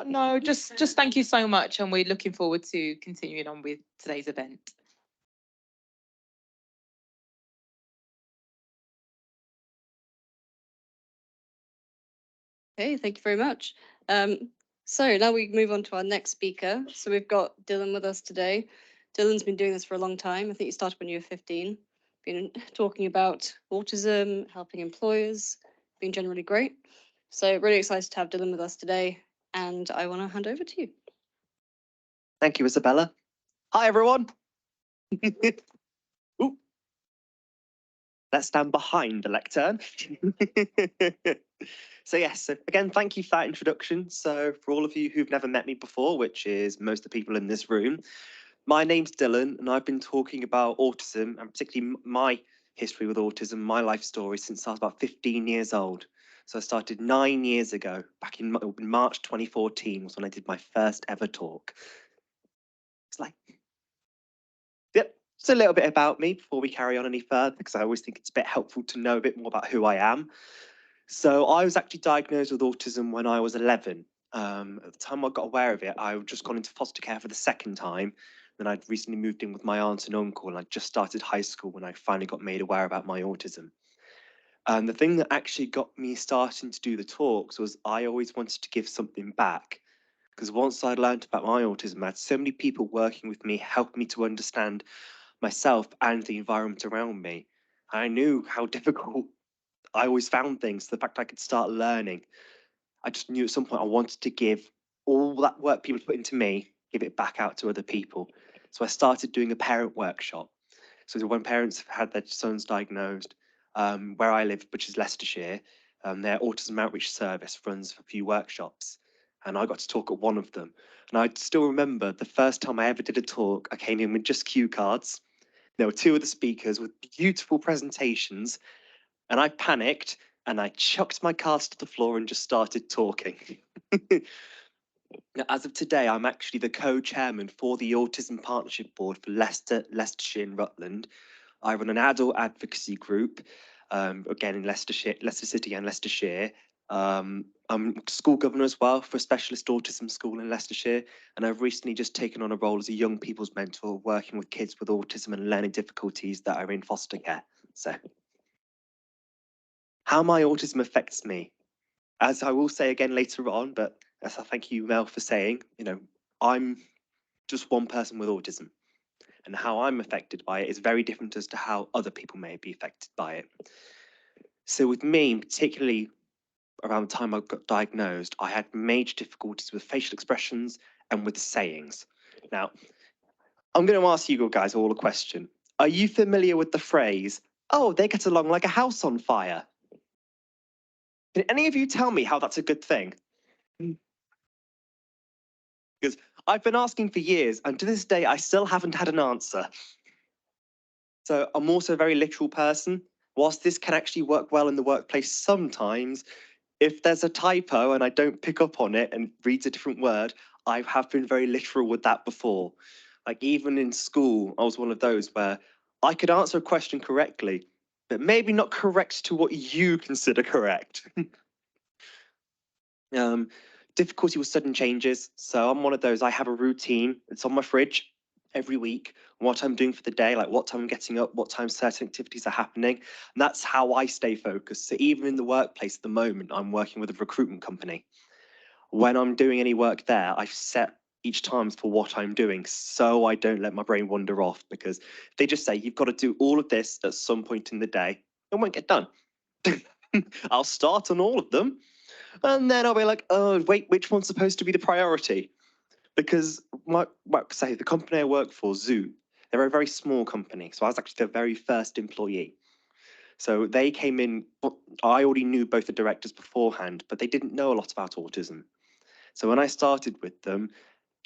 No, just thank you so much, and we're looking forward to continuing on with today's event. Okay, thank you very much. So now we move on to our next speaker. So we've got Dylan with us today. Dylan's been doing this for a long time. I think you started when you were 15. Been talking about autism, helping employers, been generally great. So really excited to have Dylan with us today. And I want to hand over to you. Thank you, Isabella. Hi, everyone. Ooh. Let's stand behind the lectern. So yes, so again, thank you for that introduction. So for all of you who've never met me before, which is most of the people in this room, my name's Dylan, and I've been talking about autism, and particularly my history with autism, my life story, since I was about 15 years old. So I started 9 years ago, back in March 2014 was when I did my first ever talk. It's like, yep, just a little bit about me before we carry on any further, because I always think it's a bit helpful to know a bit more about who I am. So I was actually diagnosed with autism when I was 11. At the time I got aware of it, I had just gone into foster care for the second time. Then I'd recently moved in with my aunt and uncle, and I just started high school when I finally got made aware about my autism. And the thing that actually got me starting to do the talks was I always wanted to give something back. Because once I'd learned about my autism, I had so many people working with me, helping me to understand myself and the environment around me. I knew how difficult I always found things. The fact I could start learning, I just knew at some point I wanted to give all that work people put into me, give it back out to other people. So I started doing a parent workshop. So when parents have had their sons diagnosed, where I live, which is Leicestershire, their autism outreach service runs a few workshops. And I got to talk at one of them. And I still remember the first time I ever did a talk, I came in with just cue cards. There were two of the speakers with beautiful presentations, and I panicked and I chucked my cards to the floor and just started talking. Now, as of today, I'm actually the co-chairman for the Autism Partnership Board for Leicestershire and Rutland. I run an adult advocacy group, again in Leicester City and Leicestershire. I'm school governor as well for a specialist autism school in Leicestershire, and I've recently just taken on a role as a young people's mentor, working with kids with autism and learning difficulties that are in foster care. So, how my autism affects me, as I will say again later on, but as I thank you, Mel, for saying, I'm just one person with autism, and how I'm affected by it is very different as to how other people may be affected by it. So with me, particularly around the time I got diagnosed, I had major difficulties with facial expressions and with sayings. Now, I'm going to ask you guys all a question. Are you familiar with the phrase, "Oh, they get along like a house on fire"? Can any of you tell me how that's a good thing? Because I've been asking for years, and to this day, I still haven't had an answer. So I'm also a very literal person. Whilst this can actually work well in the workplace sometimes, if there's a typo and I don't pick up on it and reads a different word, I have been very literal with that before. Like even in school, I was one of those where I could answer a question correctly, but maybe not correct to what you consider correct. Difficulty with sudden changes. So I'm one of those, I have a routine. It's on my fridge every week, what I'm doing for the day, like what time I'm getting up, what time certain activities are happening. And that's how I stay focused. So even in the workplace at the moment, I'm working with a recruitment company. When I'm doing any work there, I've set each times for what I'm doing so I don't let my brain wander off, because they just say you've got to do all of this at some point in the day, it won't get done. I'll start on all of them, and then I'll be like, oh, wait, which one's supposed to be the priority? Because say the company I work for, Zoo, they're a very small company. So I was actually their very first employee. So they came in, I already knew both the directors beforehand, but they didn't know a lot about autism. So when I started with them,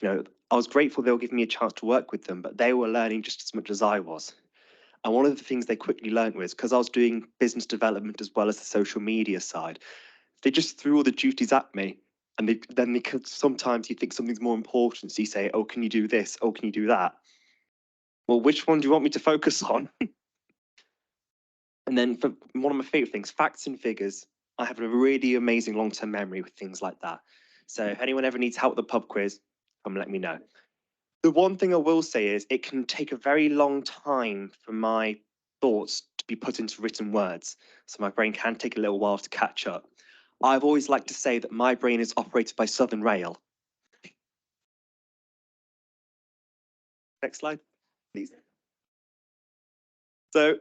I was grateful they were giving me a chance to work with them, but they were learning just as much as I was. And one of the things they quickly learned was, because I was doing business development as well as the social media side, they just threw all the duties at me. And then they could, sometimes you think something's more important, so you say, oh, can you do this? Oh, can you do that? Well, which one do you want me to focus on? And then for one of my favorite things, facts and figures. I have a really amazing long-term memory with things like that. So if anyone ever needs help with the pub quiz, come let me know. The one thing I will say is it can take a very long time for my thoughts to be put into written words. So my brain can take a little while to catch up. I've always liked to say that my brain is operated by Southern Rail. Next slide, please. So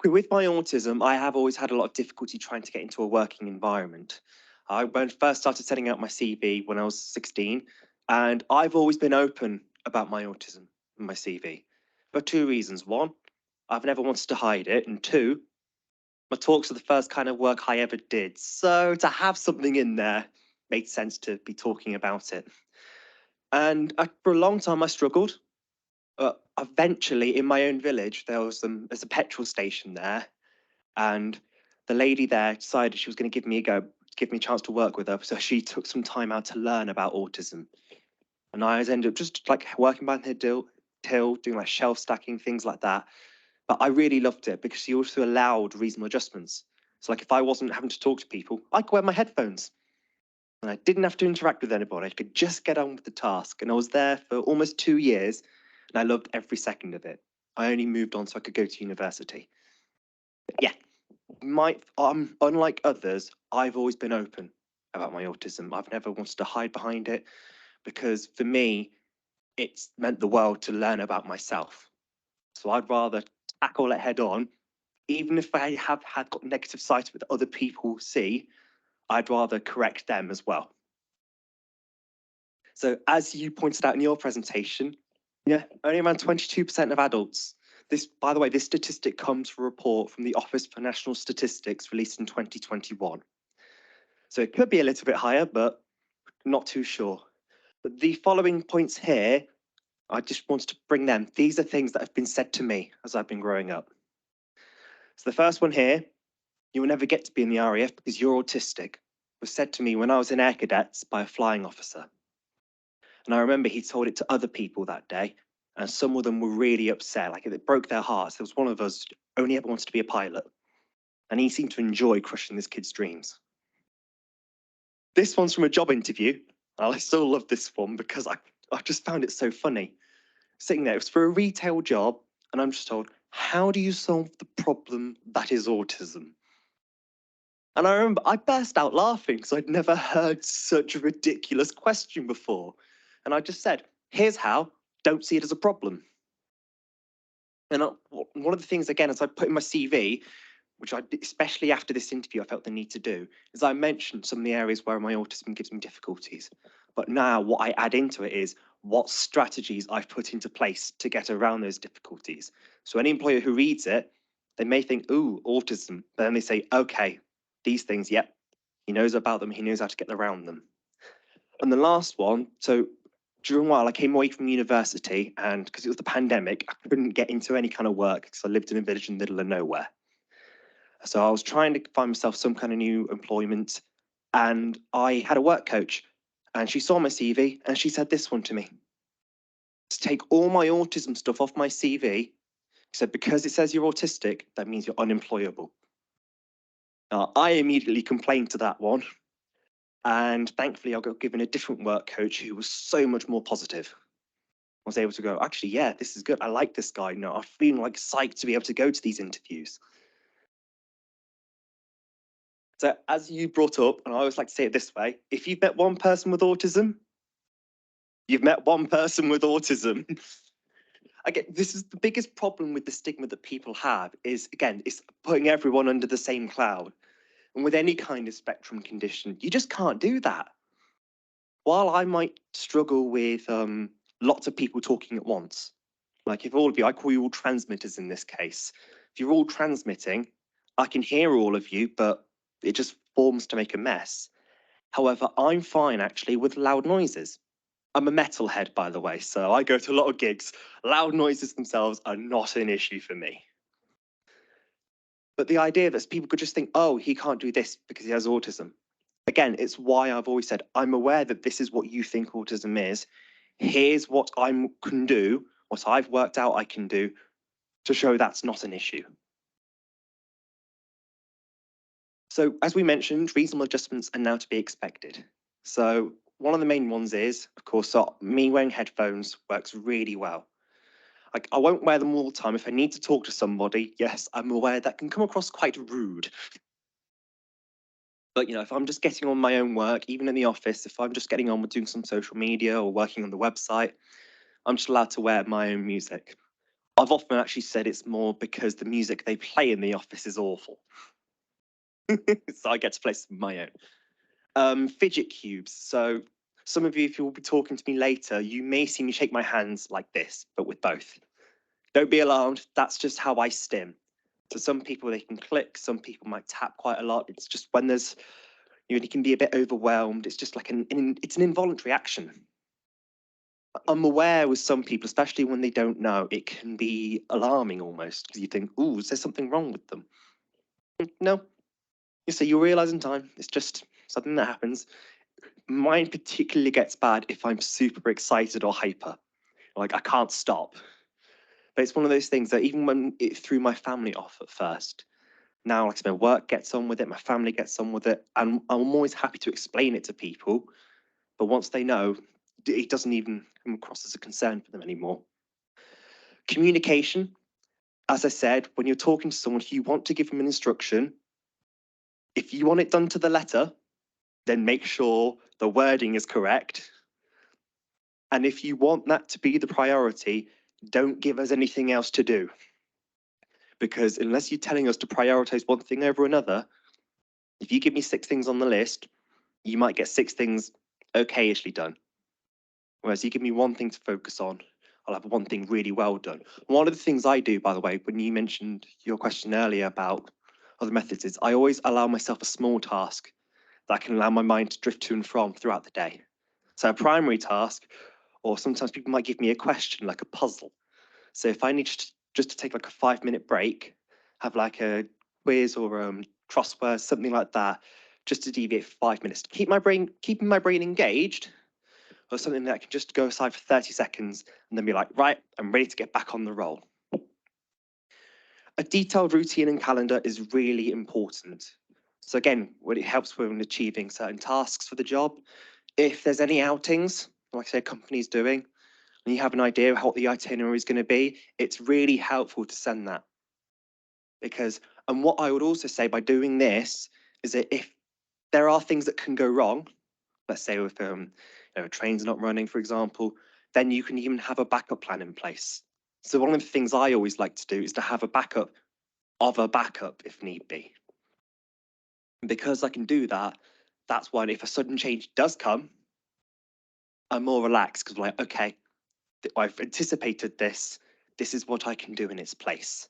with my autism, I have always had a lot of difficulty trying to get into a working environment. I first started setting out my CV when I was 16, and I've always been open about my autism in my CV for two reasons. One, I've never wanted to hide it, and two, my talks are the first kind of work I ever did. So to have something in there made sense to be talking about it. And for a long time, I struggled. Eventually, in my own village, there's a petrol station there, and the lady there decided she was going to give me a go, give me a chance to work with her. So she took some time out to learn about autism, and I ended up just like working behind her till doing like shelf stacking, things like that. But I really loved it because she also allowed reasonable adjustments. So like if I wasn't having to talk to people, I could wear my headphones. And I didn't have to interact with anybody. I could just get on with the task. And I was there for almost 2 years, and I loved every second of it. I only moved on so I could go to university. But yeah, unlike others, I've always been open about my autism. I've never wanted to hide behind it because for me, it's meant the world to learn about myself. So I'd rather tackle it head on, even if I have got negative sight with other people see, I'd rather correct them as well. So as you pointed out in your presentation, yeah, only around 22% of adults. This, by the way, this statistic comes from a report from the Office for National Statistics released in 2021. So it could be a little bit higher, but not too sure. But the following points here, I just wanted to bring them. These are things that have been said to me as I've been growing up. So the first one here, you will never get to be in the RAF because you're autistic, was said to me when I was in Air Cadets by a flying officer. And I remember he told it to other people that day, and some of them were really upset, like it broke their hearts. There was one of us who only ever wanted to be a pilot, and he seemed to enjoy crushing this kid's dreams. This one's from a job interview. I still love this one because I just found it so funny. Sitting there, it was for a retail job, and I'm just told, how do you solve the problem that is autism? And I remember I burst out laughing because I'd never heard such a ridiculous question before. And I just said, here's how, don't see it as a problem. And one of the things, again, as I put in my CV, which I, especially after this interview, I felt the need to do, is I mentioned some of the areas where my autism gives me difficulties. But now what I add into it is what strategies I've put into place to get around those difficulties. So any employer who reads it, they may think, ooh, autism. But then they say, okay, these things, yep, he knows about them, he knows how to get around them. And the last one, so during a while I came away from university, and because it was the pandemic, I couldn't get into any kind of work because I lived in a village in the middle of nowhere. So I was trying to find myself some kind of new employment, and I had a work coach, and she saw my CV and she said this one to me: to take all my autism stuff off my CV. She said, because it says you're autistic, that means you're unemployable. Now, I immediately complained to that one, and thankfully I got given a different work coach who was so much more positive. I was able to go, actually, yeah, this is good. I like this guy. No, I'm feeling like psyched to be able to go to these interviews. So as you brought up, and I always like to say it this way, if you've met one person with autism, you've met one person with autism. Again, this is the biggest problem with the stigma that people have is, again, it's putting everyone under the same cloud. And with any kind of spectrum condition, you just can't do that. While I might struggle with lots of people talking at once, like if all of you, I call you all transmitters in this case. If you're all transmitting, I can hear all of you, but it just forms to make a mess. However, I'm fine actually with loud noises. I'm a metalhead, by the way, so I go to a lot of gigs. Loud noises themselves are not an issue for me. But the idea that people could just think, oh, he can't do this because he has autism. Again, it's why I've always said, I'm aware that this is what you think autism is. Here's what I can do, what I've worked out I can do to show that's not an issue. So as we mentioned, reasonable adjustments are now to be expected. So one of the main ones is, of course, me wearing headphones works really well. Like, I won't wear them all the time. If I need to talk to somebody, yes, I'm aware that can come across quite rude. But, if I'm just getting on my own work, even in the office, if I'm just getting on with doing some social media or working on the website, I'm just allowed to wear my own music. I've often actually said it's more because the music they play in the office is awful. So I get to play some of my own. Fidget cubes. So some of you, if you'll be talking to me later, you may see me shake my hands like this, but with both. Don't be alarmed, that's just how I stim. So some people, they can click, some people might tap quite a lot. It's just when there's, you can be a bit overwhelmed. It's just like it's an involuntary action. I'm aware with some people, especially when they don't know, it can be alarming almost, because you think, ooh, is there something wrong with them? No. So you realise in time, it's just something that happens. Mine particularly gets bad if I'm super excited or hyper. Like, I can't stop. But it's one of those things that even when it threw my family off at first, now, like I said, my work gets on with it, my family gets on with it, and I'm always happy to explain it to people. But once they know, it doesn't even come across as a concern for them anymore. Communication, as I said, when you're talking to someone, you want to give them an instruction. If you want it done to the letter, then make sure the wording is correct. And if you want that to be the priority, don't give us anything else to do. Because unless you're telling us to prioritize one thing over another, if you give me 6 things on the list, you might get 6 things okay-ishly done. Whereas you give me one thing to focus on, I'll have one thing really well done. One of the things I do, by the way, when you mentioned your question earlier about other methods, is I always allow myself a small task that can allow my mind to drift to and from throughout the day. So a primary task, or sometimes people might give me a question like a puzzle. So if I need just to take like a 5-minute break, have like a quiz or crossword, something like that, just to deviate for 5 minutes, to keeping my brain engaged, or something that I can just go aside for 30 seconds and then be like, right, I'm ready to get back on the roll. A detailed routine and calendar is really important. So again, when it helps with achieving certain tasks for the job, if there's any outings, like I say, a company's doing, and you have an idea of what the itinerary is going to be, it's really helpful to send that. Because, and what I would also say by doing this is that if there are things that can go wrong, let's say if a train's not running, for example, then you can even have a backup plan in place. So one of the things I always like to do is to have a backup of a backup if need be. And because I can do that, that's why if a sudden change does come, I'm more relaxed because I'm like, okay, I've anticipated this. This is what I can do in its place.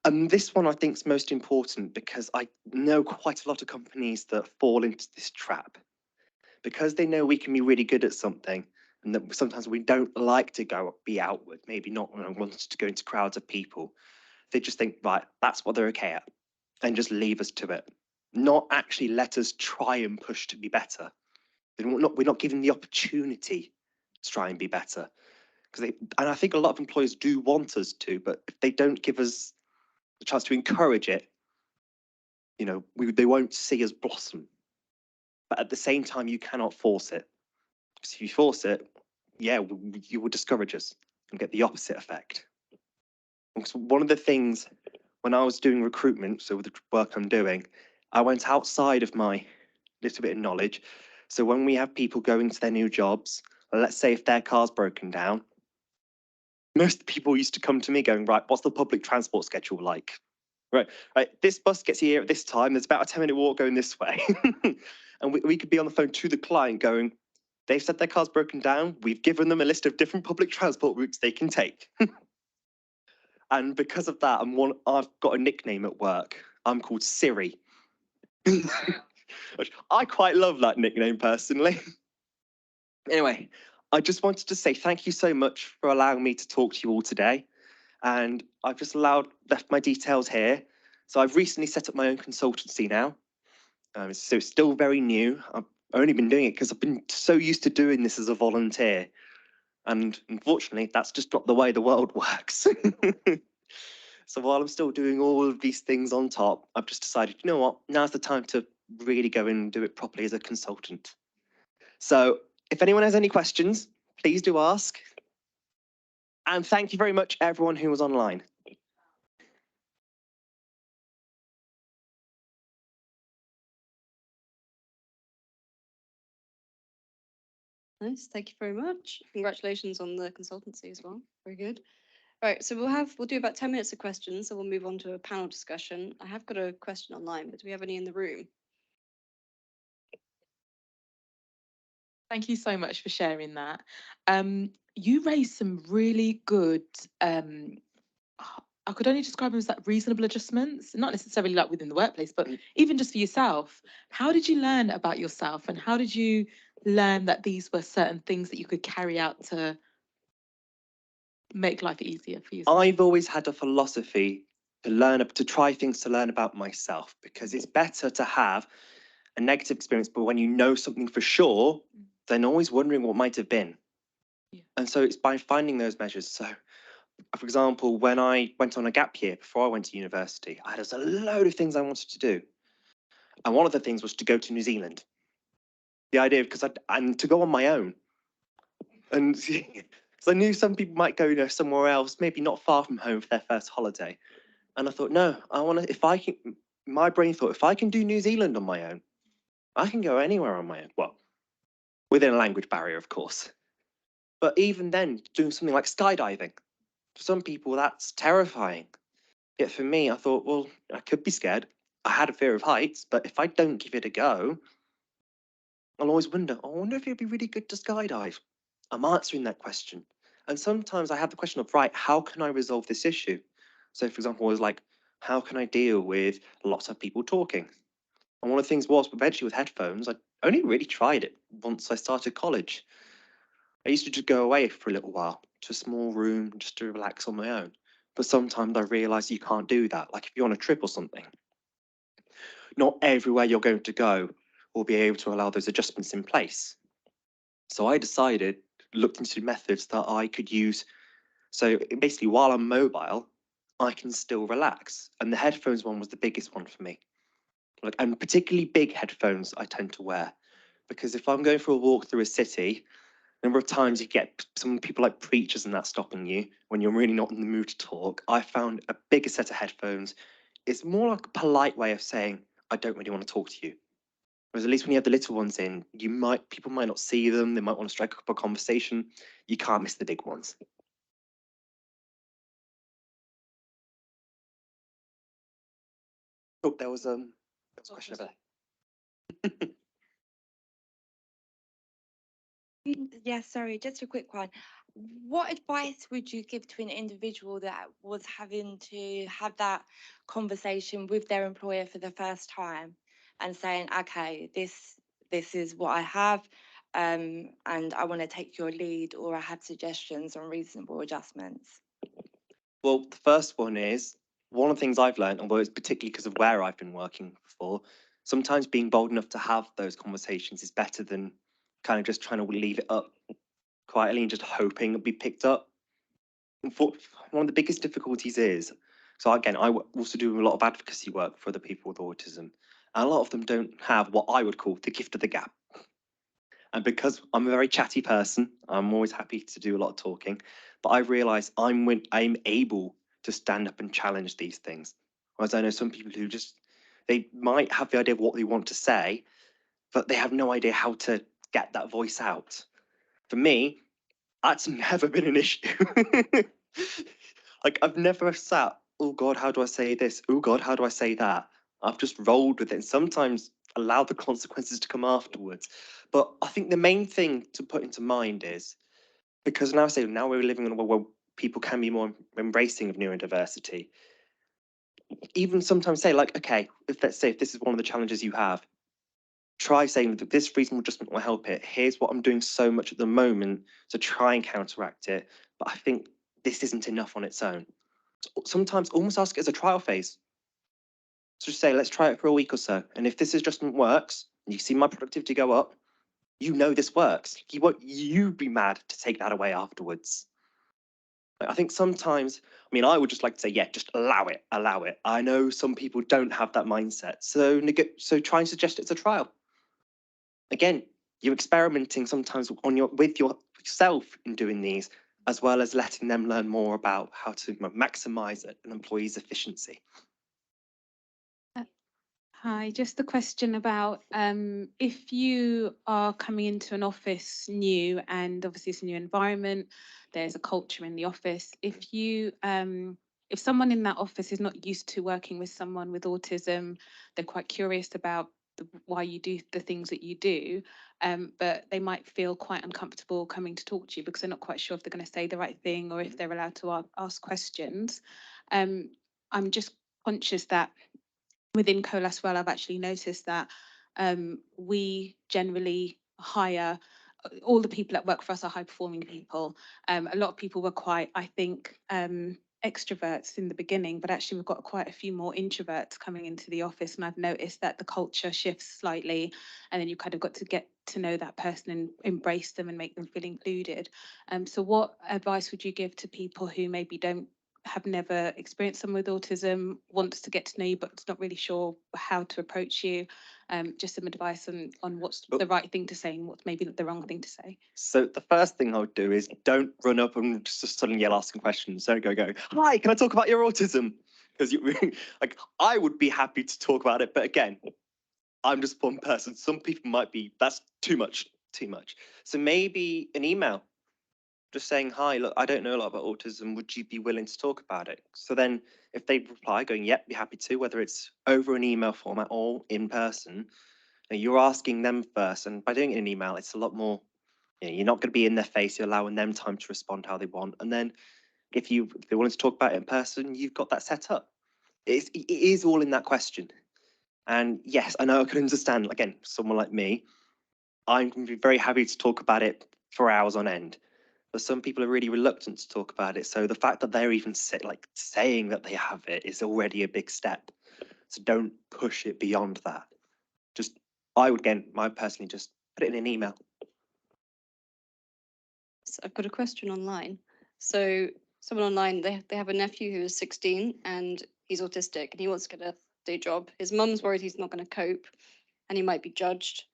And this one I think is most important because I know quite a lot of companies that fall into this trap. Because they know we can be really good at something and that sometimes we don't like to be outward, maybe not wanting to go into crowds of people. They just think, right, that's what they're okay at, and just leave us to it. Not actually let us try and push to be better. We're not given the opportunity to try and be better. And I think a lot of employers do want us to, but if they don't give us the chance to encourage it, they won't see us blossom. But at the same time, you cannot force it. Because if you force it, yeah, you will discourage us and get the opposite effect. So one of the things when I was doing recruitment, so with the work I'm doing, I went outside of my little bit of knowledge. So when we have people going to their new jobs, let's say if their car's broken down, most people used to come to me going, right, what's the public transport schedule like? Right, this bus gets here at this time, there's about a 10-minute walk going this way. And we could be on the phone to the client going, they've said their car's broken down, we've given them a list of different public transport routes they can take. And because of that, I've got a nickname at work. I'm called Siri. Which I quite love that nickname personally. Anyway, I just wanted to say thank you so much for allowing me to talk to you all today. And I've just left my details here. So I've recently set up my own consultancy now. So it's still very new. I've only been doing it because I've been so used to doing this as a volunteer. And unfortunately, that's just not the way the world works. So while I'm still doing all of these things on top, I've just decided, you know what, now's the time to really go in and do it properly as a consultant. So if anyone has any questions, please do ask. And thank you very much, everyone who was online. Nice, thank you very much. Congratulations on the consultancy as well. Very good. Right, so we'll do about 10 minutes of questions, so we'll move on to a panel discussion. I have got a question online, but do we have any in the room? Thank you so much for sharing that. You raised some really good, I could only describe them as like reasonable adjustments, not necessarily like within the workplace, but even just for yourself. How did you learn about yourself, and how did you learn that these were certain things that you could carry out to make life easier for yourself? I've always had a philosophy to try things to learn about myself, because it's better to have a negative experience, but when you know something for sure, then always wondering what might have been. Yeah. And so it's by finding those measures. So, for example, when I went on a gap year before I went to university, I had a load of things I wanted to do. And one of the things was to go to New Zealand. The idea, and to go on my own. And because I knew some people might go, somewhere else, maybe not far from home for their first holiday. And I thought, no, my brain thought, if I can do New Zealand on my own, I can go anywhere on my own. Well, within a language barrier, of course. But even then, doing something like skydiving, for some people, that's terrifying. Yet for me, I thought, well, I could be scared. I had a fear of heights, but if I don't give it a go, I'll always wonder, I wonder if it'd be really good to skydive. I'm answering that question. And sometimes I have the question of, right, how can I resolve this issue? So, for example, I was like, how can I deal with lots of people talking? And one of the things was, eventually with headphones, I only really tried it once I started college. I used to just go away for a little while to a small room just to relax on my own. But sometimes I realised you can't do that. Like if you're on a trip or something, not everywhere you're going to go will be able to allow those adjustments in place. So I decided, looked into methods that I could use. So basically, while I'm mobile, I can still relax. And the headphones one was the biggest one for me. And particularly big headphones I tend to wear, because if I'm going for a walk through a city, number of times you get some people like preachers and that stopping you when you're really not in the mood to talk. I found a bigger set of headphones. It's more like a polite way of saying, I don't really want to talk to you. Whereas at least when you have the little ones in, people might not see them, they might want to strike up a conversation. You can't miss the big ones. Oh, there was a question over there. Yeah, sorry, just a quick one. What advice would you give to an individual that was having to have that conversation with their employer for the first time and saying, okay, this is what I have, and I want to take your lead, or I have suggestions on reasonable adjustments? Well, the first one is, one of the things I've learned, although it's particularly because of where I've been working before, sometimes being bold enough to have those conversations is better than kind of just trying to leave it up quietly and just hoping it'll be picked up. One of the biggest difficulties is, so again, I also do a lot of advocacy work for other people with autism, and a lot of them don't have what I would call the gift of the gab. And because I'm a very chatty person, I'm always happy to do a lot of talking, but I realise I'm able to stand up and challenge these things. Whereas I know some people who they might have the idea of what they want to say, but they have no idea how to get that voice out. For me, that's never been an issue. Like I've never sat, oh God, how do I say this? Oh God, how do I say that? I've just rolled with it and sometimes allowed the consequences to come afterwards. But I think the main thing to put into mind is, because now we're living in a world where people can be more embracing of neurodiversity. Even sometimes say like, okay, let's say if this is one of the challenges you have, try saying that this reasonable adjustment will help it. Here's what I'm doing so much at the moment to try and counteract it. But I think this isn't enough on its own. Sometimes almost ask it as a trial phase. So just say, let's try it for a week or so. And if this adjustment works, and you see my productivity go up, you know this works. You won't be mad to take that away afterwards. I think sometimes, I mean, I would just like to say, yeah, just allow it, allow it. I know some people don't have that mindset, so try and suggest it's a trial. Again, you're experimenting sometimes with yourself in doing these, as well as letting them learn more about how to maximize an employee's efficiency. Hi, just a question about if you are coming into an office new, and obviously it's a new environment, there's a culture in the office. If someone in that office is not used to working with someone with autism, they're quite curious about why you do the things that you do, but they might feel quite uncomfortable coming to talk to you because they're not quite sure if they're going to say the right thing or if they're allowed to ask questions. I'm just conscious that within Colas well, I've actually noticed that we generally hire all the people that work for us are high performing people. A lot of people were quite, I think, extroverts in the beginning, but actually we've got quite a few more introverts coming into the office, and I've noticed that the culture shifts slightly, and then you kind of got to get to know that person and embrace them and make them feel included. So what advice would you give to people who maybe have never experienced someone with autism, wants to get to know you, but it's not really sure how to approach you? Just some advice on what's the right thing to say and what's maybe the wrong thing to say. So the first thing I would do is don't run up and just suddenly yell asking questions. Don't go, hi, can I talk about your autism? Because like, I would be happy to talk about it, but again, I'm just one person. Some people might be, that's too much. So maybe an email, just saying, hi, look, I don't know a lot about autism. Would you be willing to talk about it? So then if they reply going, yep, be happy to, whether it's over an email format or in person, you're asking them first. And by doing it in an email, it's a lot more, you're not going to be in their face. You're allowing them time to respond how they want. And then if they want to talk about it in person, you've got that set up. It is all in that question. And yes, I know I can understand, again, someone like me, I'm going to be very happy to talk about it for hours on end. But some people are really reluctant to talk about it. So the fact that they're even saying that they have it is already a big step. So don't push it beyond that. I personally just put it in an email. So I've got a question online. So someone online, they have a nephew who is 16 and he's autistic and he wants to get a day job. His mum's worried he's not going to cope and he might be judged.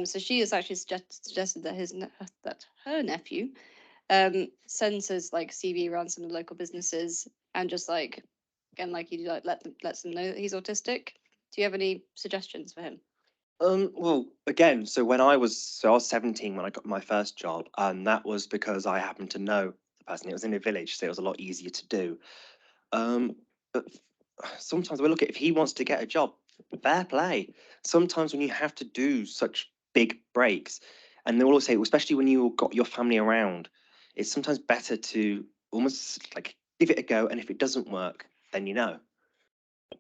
So she has actually suggested that that her nephew sends his like CV around some of the local businesses and just like, again, like you do, like lets them know that he's autistic. Do you have any suggestions for him? Well, again, so I was 17 when I got my first job, and that was because I happened to know the person. It was in a village, so it was a lot easier to do. But sometimes we look at if he wants to get a job, fair play. Sometimes when you have to do such big breaks, and they will always say, especially when you've got your family around, it's sometimes better to almost like give it a go, and if it doesn't work, then you know.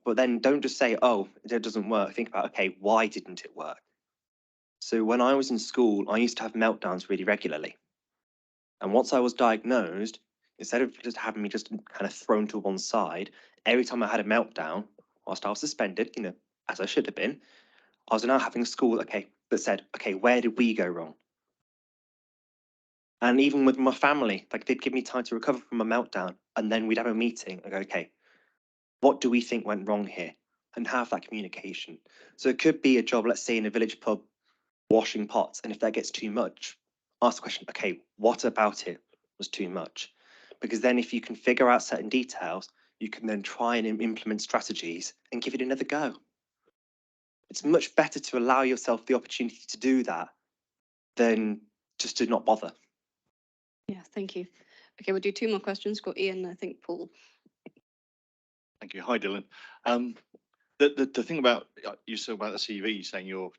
But then don't just say, oh, it doesn't work. Think about, okay, why didn't it work? So when I was in school, I used to have meltdowns really regularly. And once I was diagnosed, instead of just having me just kind of thrown to one side, every time I had a meltdown, whilst I was suspended, as I should have been, I was now having a school, that said, okay, where did we go wrong? And even with my family, like they'd give me time to recover from a meltdown, and then we'd have a meeting and go, okay, what do we think went wrong here? And have that communication. So it could be a job, let's say in a village pub, washing pots. And if that gets too much, ask the question, okay, what about it was too much? Because then if you can figure out certain details, you can then try and implement strategies and give it another go. It's much better to allow yourself the opportunity to do that than just to not bother. Yeah, thank you. Okay, we'll do two more questions. Got Ian, I think Paul. Thank you. Hi, Dylan. The thing about you said about the CV, saying you've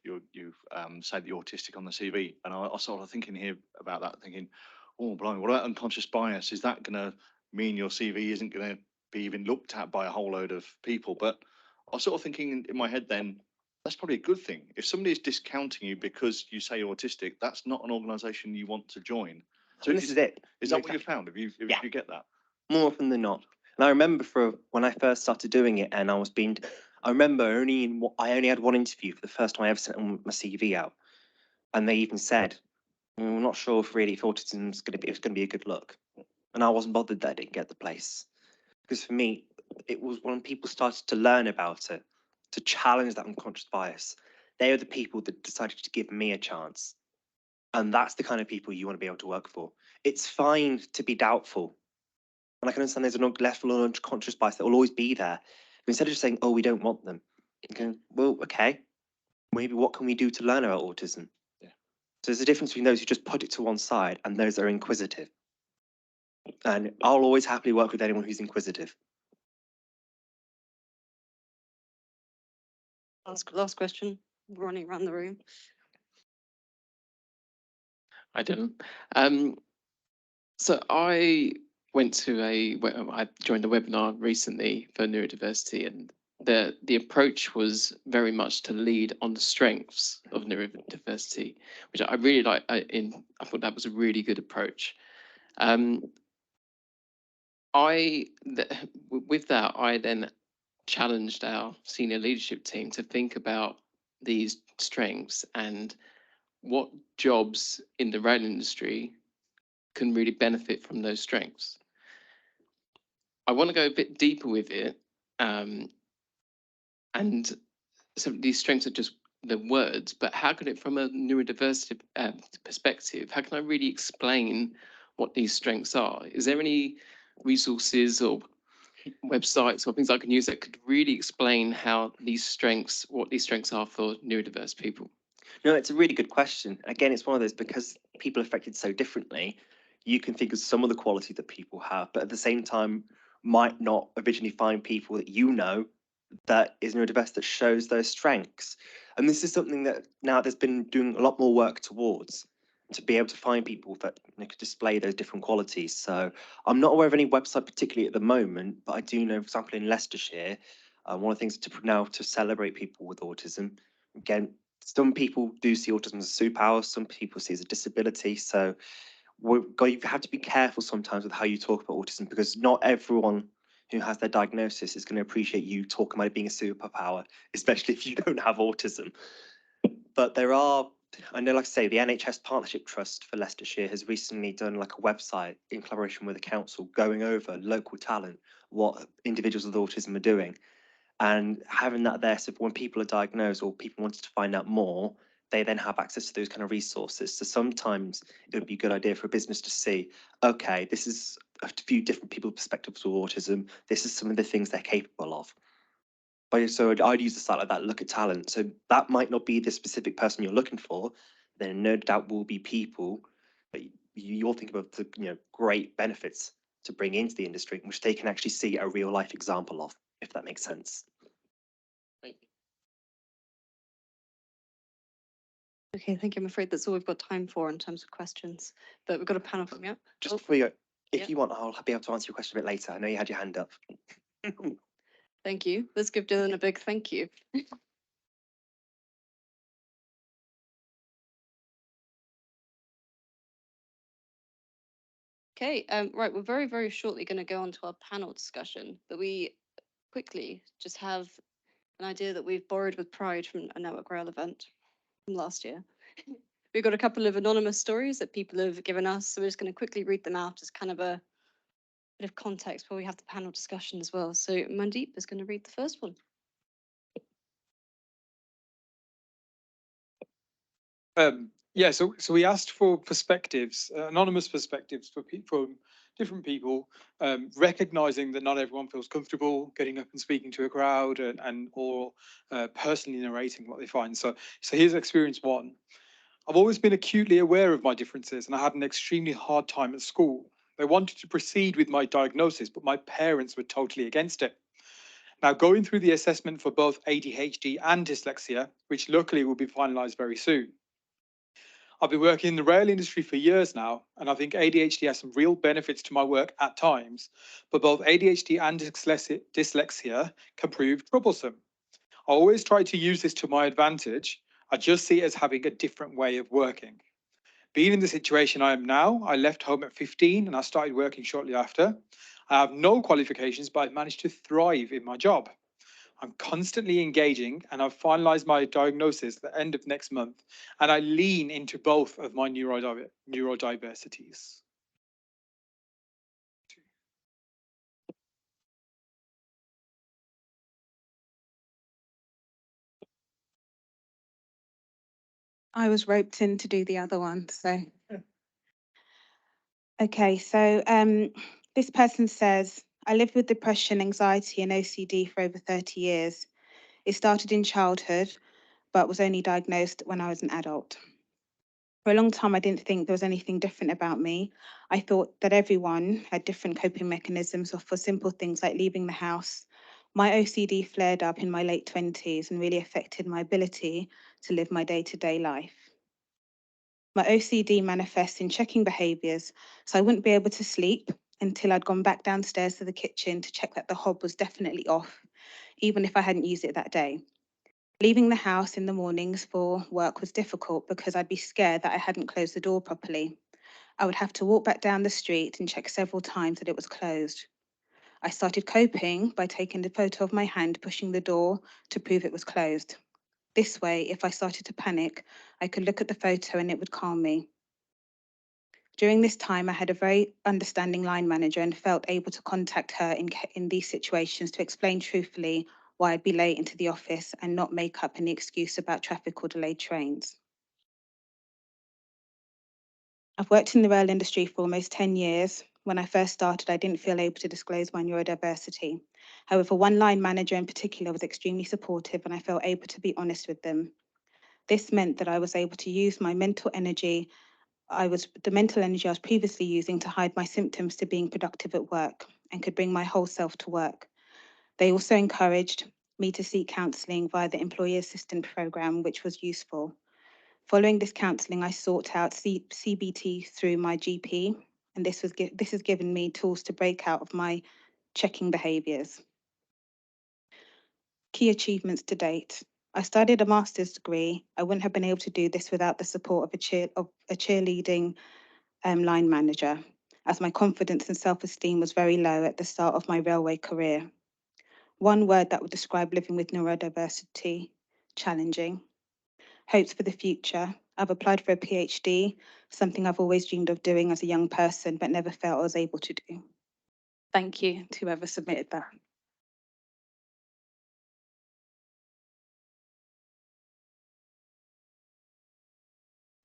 said that you're autistic on the CV, and I sort of thinking here about that, thinking, oh, blimey, what about unconscious bias? Is that going to mean your CV isn't going to be even looked at by a whole load of people? But I was sort of thinking in my head then, that's probably a good thing. If somebody is discounting you because you say you're autistic, that's not an organisation you want to join. So this is it. Is that what you found? If you get that? More often than not. And I remember when I first started doing it, and I remember I only had one interview for the first time I ever sent my CV out, and they even said, "We're not sure if autism is going to be a good look." and I wasn't bothered that I didn't get the place. Because for me, it was when people started to learn about it, to challenge that unconscious bias. They are the people that decided to give me a chance. And that's the kind of people you want to be able to work for. It's fine to be doubtful. And I can understand there's an level of unconscious bias that will always be there. But instead of just saying, oh, we don't want them, okay, well, okay, maybe what can we do to learn about autism? Yeah. So there's a difference between those who just put it to one side and those that are inquisitive. And I'll always happily work with anyone who's inquisitive. Last question, running around the room. I didn't. So I went to I joined a webinar recently for neurodiversity, and the approach was very much to lead on the strengths of neurodiversity, which I really like. I thought that was a really good approach. With that, I then challenged our senior leadership team to think about these strengths and what jobs in the rail industry can really benefit from those strengths. I want to go a bit deeper with it. And so these strengths are just the words, but how can it, from a neurodiversity perspective, how can I really explain what these strengths are? Is there any resources or websites or things I can use that could really explain how these strengths, what these strengths are for neurodiverse people? No, it's a really good question. Again, it's one of those, because people are affected so differently, you can think of some of the quality that people have, but at the same time, might not originally find people that you know that is neurodiverse that shows those strengths. And this is something that now there's been doing a lot more work towards, to be able to find people that could display those different qualities. So I'm not aware of any website particularly at the moment, but I do know, for example, in Leicestershire, one of the things to celebrate people with autism. Again, some people do see autism as a superpower, some people see it as a disability. So you have to be careful sometimes with how you talk about autism, because not everyone who has their diagnosis is going to appreciate you talking about it being a superpower, especially if you don't have autism. But there are, I know, like I say, the NHS Partnership Trust for Leicestershire has recently done like a website in collaboration with the council going over local talent, what individuals with autism are doing. And having that there, so when people are diagnosed or people wanted to find out more, they then have access to those kind of resources. So sometimes it would be a good idea for a business to see, okay, this is a few different people's perspectives of autism. This is some of the things they're capable of. But so I'd use a site like that, look at talent. So that might not be the specific person you're looking for. Then no doubt will be people that you'll think of the great benefits to bring into the industry, which they can actually see a real life example of, if that makes sense. Okay, thank you. I'm afraid that's all we've got time for in terms of questions, but we've got a panel coming up. Just before you go, if yeah. you want, I'll be able to answer your question a bit later. I know you had your hand up. Thank you. Let's give Dylan a big thank you. Okay, right, we're very, very shortly going to go on to our panel discussion, but we quickly just have an idea that we've borrowed with pride from a Network Rail event from last year. We've got a couple of anonymous stories that people have given us, so we're just going to quickly read them out as kind of a bit of context before we have the panel discussion as well. So Mandeep is going to read the first one. Yeah, so we asked for perspectives, anonymous perspectives from different people, recognizing that not everyone feels comfortable getting up and speaking to a crowd or personally narrating what they find. So here's experience one. I've always been acutely aware of my differences, and I had an extremely hard time at school. They wanted to proceed with my diagnosis, but my parents were totally against it. Now, going through the assessment for both ADHD and dyslexia, which luckily will be finalised very soon. I've been working in the rail industry for years now, and I think ADHD has some real benefits to my work at times, but both ADHD and dyslexia can prove troublesome. I always try to use this to my advantage. I just see it as having a different way of working. Being in the situation I am now, I left home at 15 and I started working shortly after. I have no qualifications, but I've managed to thrive in my job. I'm constantly engaging, and I've finalized my diagnosis at the end of next month, and I lean into both of my neurodiversities. I was roped in to do the other one, so. Okay, so this person says, I lived with depression, anxiety, and OCD for over 30 years. It started in childhood, but was only diagnosed when I was an adult. For a long time, I didn't think there was anything different about me. I thought that everyone had different coping mechanisms for simple things like leaving the house. My OCD flared up in my late 20s and really affected my ability to live my day-to-day life. My OCD manifests in checking behaviours, so I wouldn't be able to sleep until I'd gone back downstairs to the kitchen to check that the hob was definitely off, even if I hadn't used it that day. Leaving the house in the mornings for work was difficult because I'd be scared that I hadn't closed the door properly. I would have to walk back down the street and check several times that it was closed. I started coping by taking a photo of my hand pushing the door to prove it was closed. This way, if I started to panic, I could look at the photo and it would calm me. During this time, I had a very understanding line manager and felt able to contact her in these situations to explain truthfully why I'd be late into the office and not make up any excuse about traffic or delayed trains. I've worked in the rail industry for almost 10 years. When I first started, I didn't feel able to disclose my neurodiversity. However, one line manager in particular was extremely supportive and I felt able to be honest with them. This meant that I was able to use my mental energy I was previously using to hide my symptoms to being productive at work and could bring my whole self to work. They also encouraged me to seek counselling via the Employee Assistant Programme, which was useful. Following this counselling, I sought out CBT through my GP, and this has given me tools to break out of my checking behaviours. Key achievements to date. I studied a master's degree. I wouldn't have been able to do this without the support of a cheerleading line manager, as my confidence and self-esteem was very low at the start of my railway career. One word that would describe living with neurodiversity: challenging. Hopes for the future. I've applied for a PhD, something I've always dreamed of doing as a young person, but never felt I was able to do. Thank you to whoever submitted that.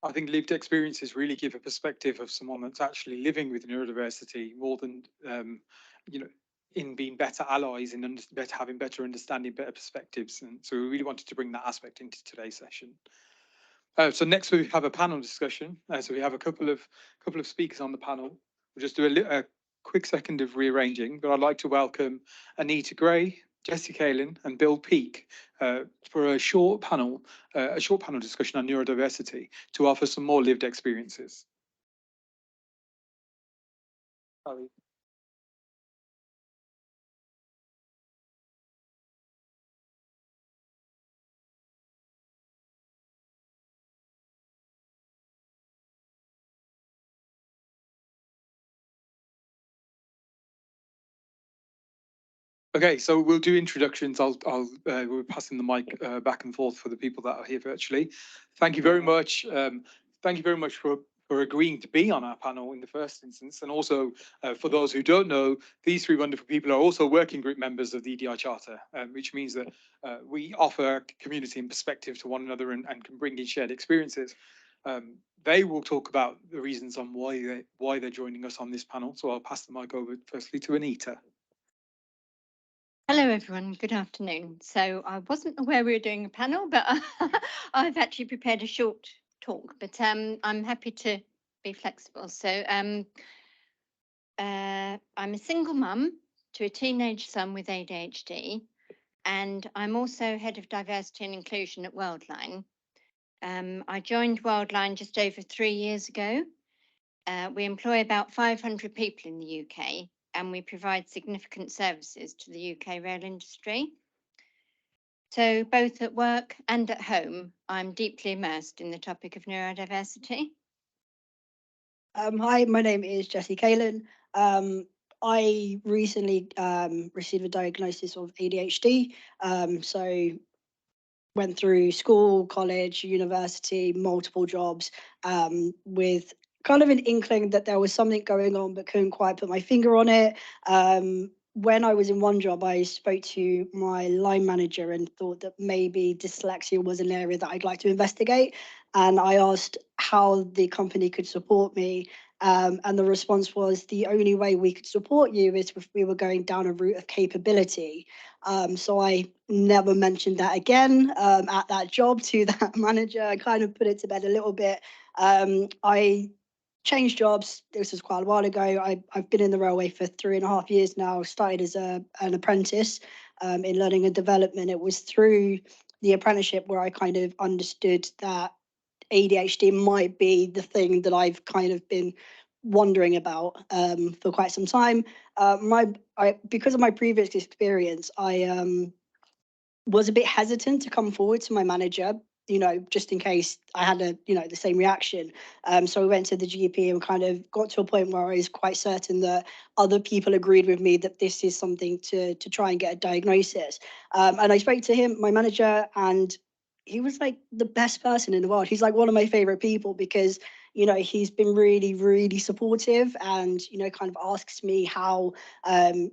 I think lived experiences really give a perspective of someone that's actually living with neurodiversity more than, you know, in being better allies and having better understanding, better perspectives. And so we really wanted to bring that aspect into today's session. So next we have a panel discussion. So we have a couple of speakers on the panel. We'll just do a quick second of rearranging, but I'd like to welcome Anita Gray, Jessie Kalin, and Bill Peake for a short panel discussion on neurodiversity to offer some more lived experiences. Sorry. Okay, so we'll do introductions. We're passing the mic back and forth for the people that are here virtually. Thank you very much. Thank you very much for agreeing to be on our panel in the first instance. And also, for those who don't know, these three wonderful people are also working group members of the EDI Charter, which means that we offer community and perspective to one another and can bring in shared experiences. They will talk about the reasons on why they're joining us on this panel. So I'll pass the mic over firstly to Anita. Hello everyone, good afternoon. So I wasn't aware we were doing a panel, but I've actually prepared a short talk, but I'm happy to be flexible. So I'm a single mum to a teenage son with ADHD, and I'm also head of diversity and inclusion at Worldline. I joined Worldline just over 3 years ago. We employ about 500 people in the UK, and we provide significant services to the UK rail industry. So both at work and at home, I'm deeply immersed in the topic of neurodiversity. Hi, my name is Jessie Kalin. I recently received a diagnosis of ADHD. So went through school, college, university, multiple jobs, with kind of an inkling that there was something going on, but couldn't quite put my finger on it. When I was in one job, I spoke to my line manager and thought that maybe dyslexia was an area that I'd like to investigate. and I asked how the company could support me. And the response was, the only way we could support you is if we were going down a route of capability. So I never mentioned that again at that job to that manager. I kind of put it to bed a little bit. I changed jobs. This was quite a while ago. I've been in the railway for 3.5 years now. Started as an apprentice in learning and development. It was through the apprenticeship where I kind of understood that ADHD might be the thing that I've kind of been wondering about for quite some time. Because of my previous experience, I was a bit hesitant to come forward to my manager, just in case I had the same reaction. So I went to the GP and kind of got to a point where I was quite certain that other people agreed with me that this is something to try and get a diagnosis. And I spoke to him, my manager, and he was like the best person in the world. He's like one of my favorite people because he's been really, really supportive and kind of asks me how I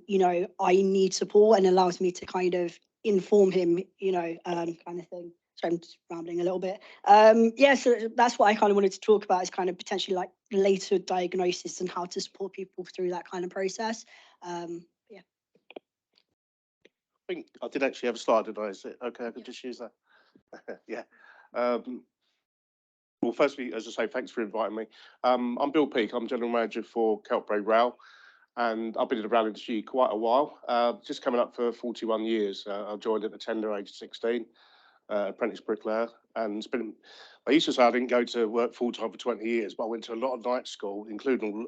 need support and allows me to kind of inform him, kind of thing. So I'm just rambling a little bit. Yeah, so that's what I kind of wanted to talk about, is kind of potentially like later diagnosis and how to support people through that kind of process. Yeah. I think I did actually have a slide, did I? Is it okay? I could just use that. Yeah. Well, firstly, as I say, thanks for inviting me. I'm Bill Peake. I'm General Manager for Keltbray Rail, and I've been in the rail industry quite a while, just coming up for 41 years. I joined at the tender age of 16, apprentice bricklayer, and I used to say I didn't go to work full-time for 20 years, but I went to a lot of night school, including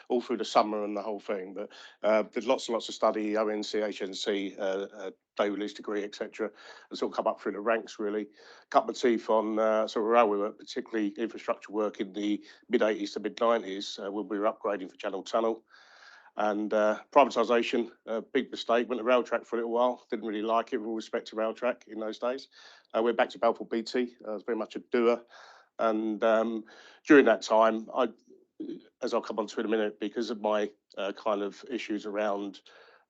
all through the summer and the whole thing. But did lots and lots of study, ONC, HNC, day release degree, etc. And sort of come up through the ranks, really. Cut my teeth on sort of railway work, particularly infrastructure work in the mid-80s to mid-90s, when we were upgrading for Channel Tunnel. And privatisation, a big mistake. Went to rail track for a little while, didn't really like it, with all respect to rail track in those days. Went back to Balfour BT. I was very much a doer. And during that time, as I'll come on to in a minute, because of my kind of issues around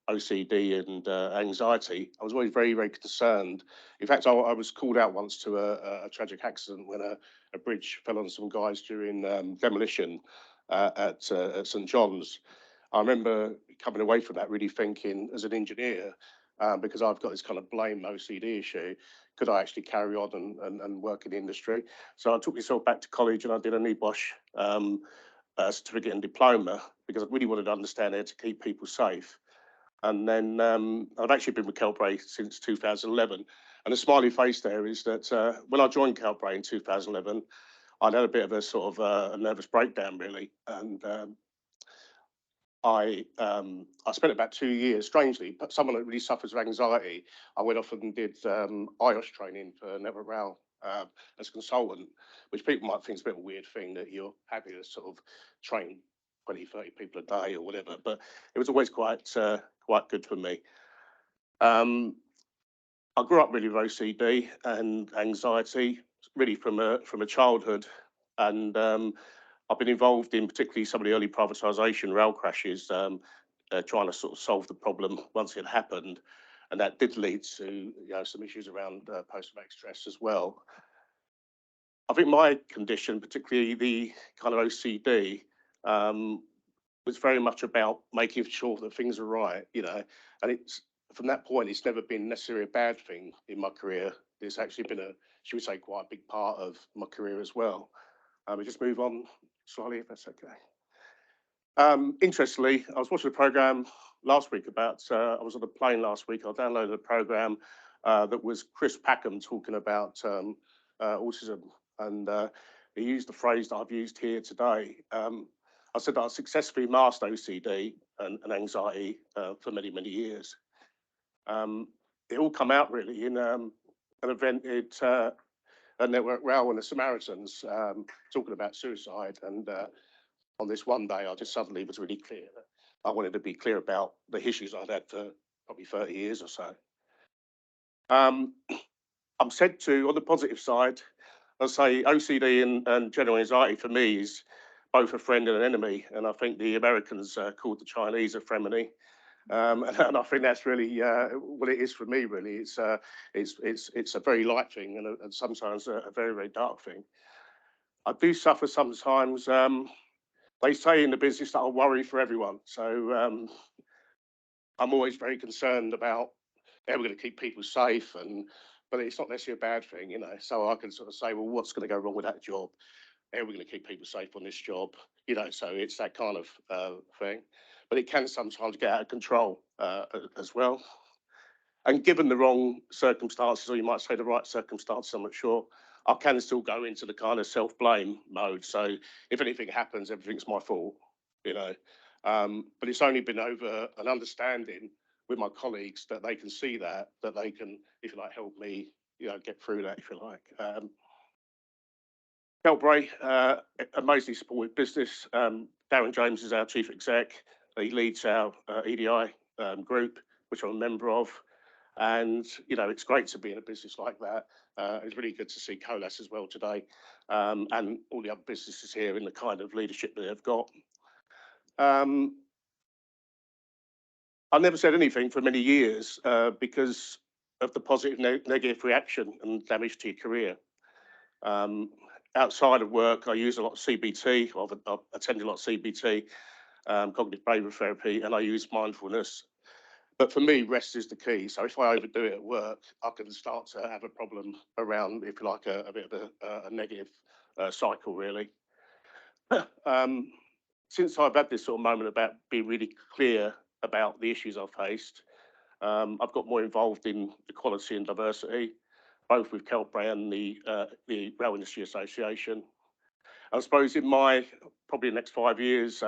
OCD and anxiety, I was always very, very concerned. In fact, I was called out once to a tragic accident when a bridge fell on some guys during demolition at St John's. I remember coming away from that really thinking, as an engineer, because I've got this kind of blame OCD issue, could I actually carry on and work in the industry? So I took myself back to college and I did a NEBOSH certificate and diploma, because I really wanted to understand how to keep people safe. And then I've actually been with Keltbray since 2011. And the smiley face there is that when I joined Keltbray in 2011, I'd had a bit of a sort of a nervous breakdown, really. And I spent about 2 years, strangely, but someone that really suffers with anxiety, I went off and did IOS training for Network Rail as a consultant, which people might think is a bit of a weird thing, that you're happy to sort of train 20, 30 people a day or whatever, but it was always quite good for me. I grew up really with OCD and anxiety, really from a childhood, and I've been involved in particularly some of the early privatisation rail crashes, trying to sort of solve the problem once it happened, and that did lead to some issues around post-traumatic stress as well. I think my condition, particularly the kind of OCD, was very much about making sure that things are right, and it's from that point, it's never been necessarily a bad thing in my career. It's actually been should we say, quite a big part of my career as well. We just move on slightly, if that's okay. Interestingly, I was watching a program last week about, I was on a plane last week, I downloaded a program that was Chris Packham talking about autism, and he used the phrase that I've used here today. I said that I successfully mastered OCD and anxiety for many, many years. It all come out really in an event at Network Rail and the Samaritans, talking about suicide, and on this one day, I just suddenly was really clear that I wanted to be clear about the issues I'd had for probably 30 years or so. I'm said to, on the positive side, I say OCD and general anxiety for me is both a friend and an enemy, and I think the Americans called the Chinese a frenemy, And I think that's really what it is for me. Really, it's a very light thing and sometimes a very, very dark thing. I do suffer sometimes. They say in the business that I worry for everyone, so I'm always very concerned about how we're going to keep people safe, but it's not necessarily a bad thing, you know. So I can sort of say, well, what's going to go wrong with that job? How are we going to keep people safe on this job? You know, so it's that kind of thing. But it can sometimes get out of control as well. And given the wrong circumstances, or you might say the right circumstances, I'm not sure, I can still go into the kind of self-blame mode. So if anything happens, everything's my fault, you know. But it's only been over an understanding with my colleagues that they can see that they can, if you like, help me, you know, get through that, if you like. Kelbray, amazingly supportive business. Darren James is our chief exec. He leads our EDI group, which I'm a member of. And, you know, it's great to be in a business like that. It's really good to see Colas as well today, and all the other businesses here in the kind of leadership that they've got. I never said anything for many years because of the positive negative reaction and damage to your career. Outside of work, I use a lot of CBT. I've attended a lot of CBT, cognitive behavioural therapy, and I use mindfulness. But for me, rest is the key. So if I overdo it at work, I can start to have a problem around, if you like, a bit of a negative cycle, really. Since I've had this sort of moment about being really clear about the issues I've faced, I've got more involved in equality and diversity, both with Kelbray and the Rail Industry Association. I suppose in my probably the next 5 years,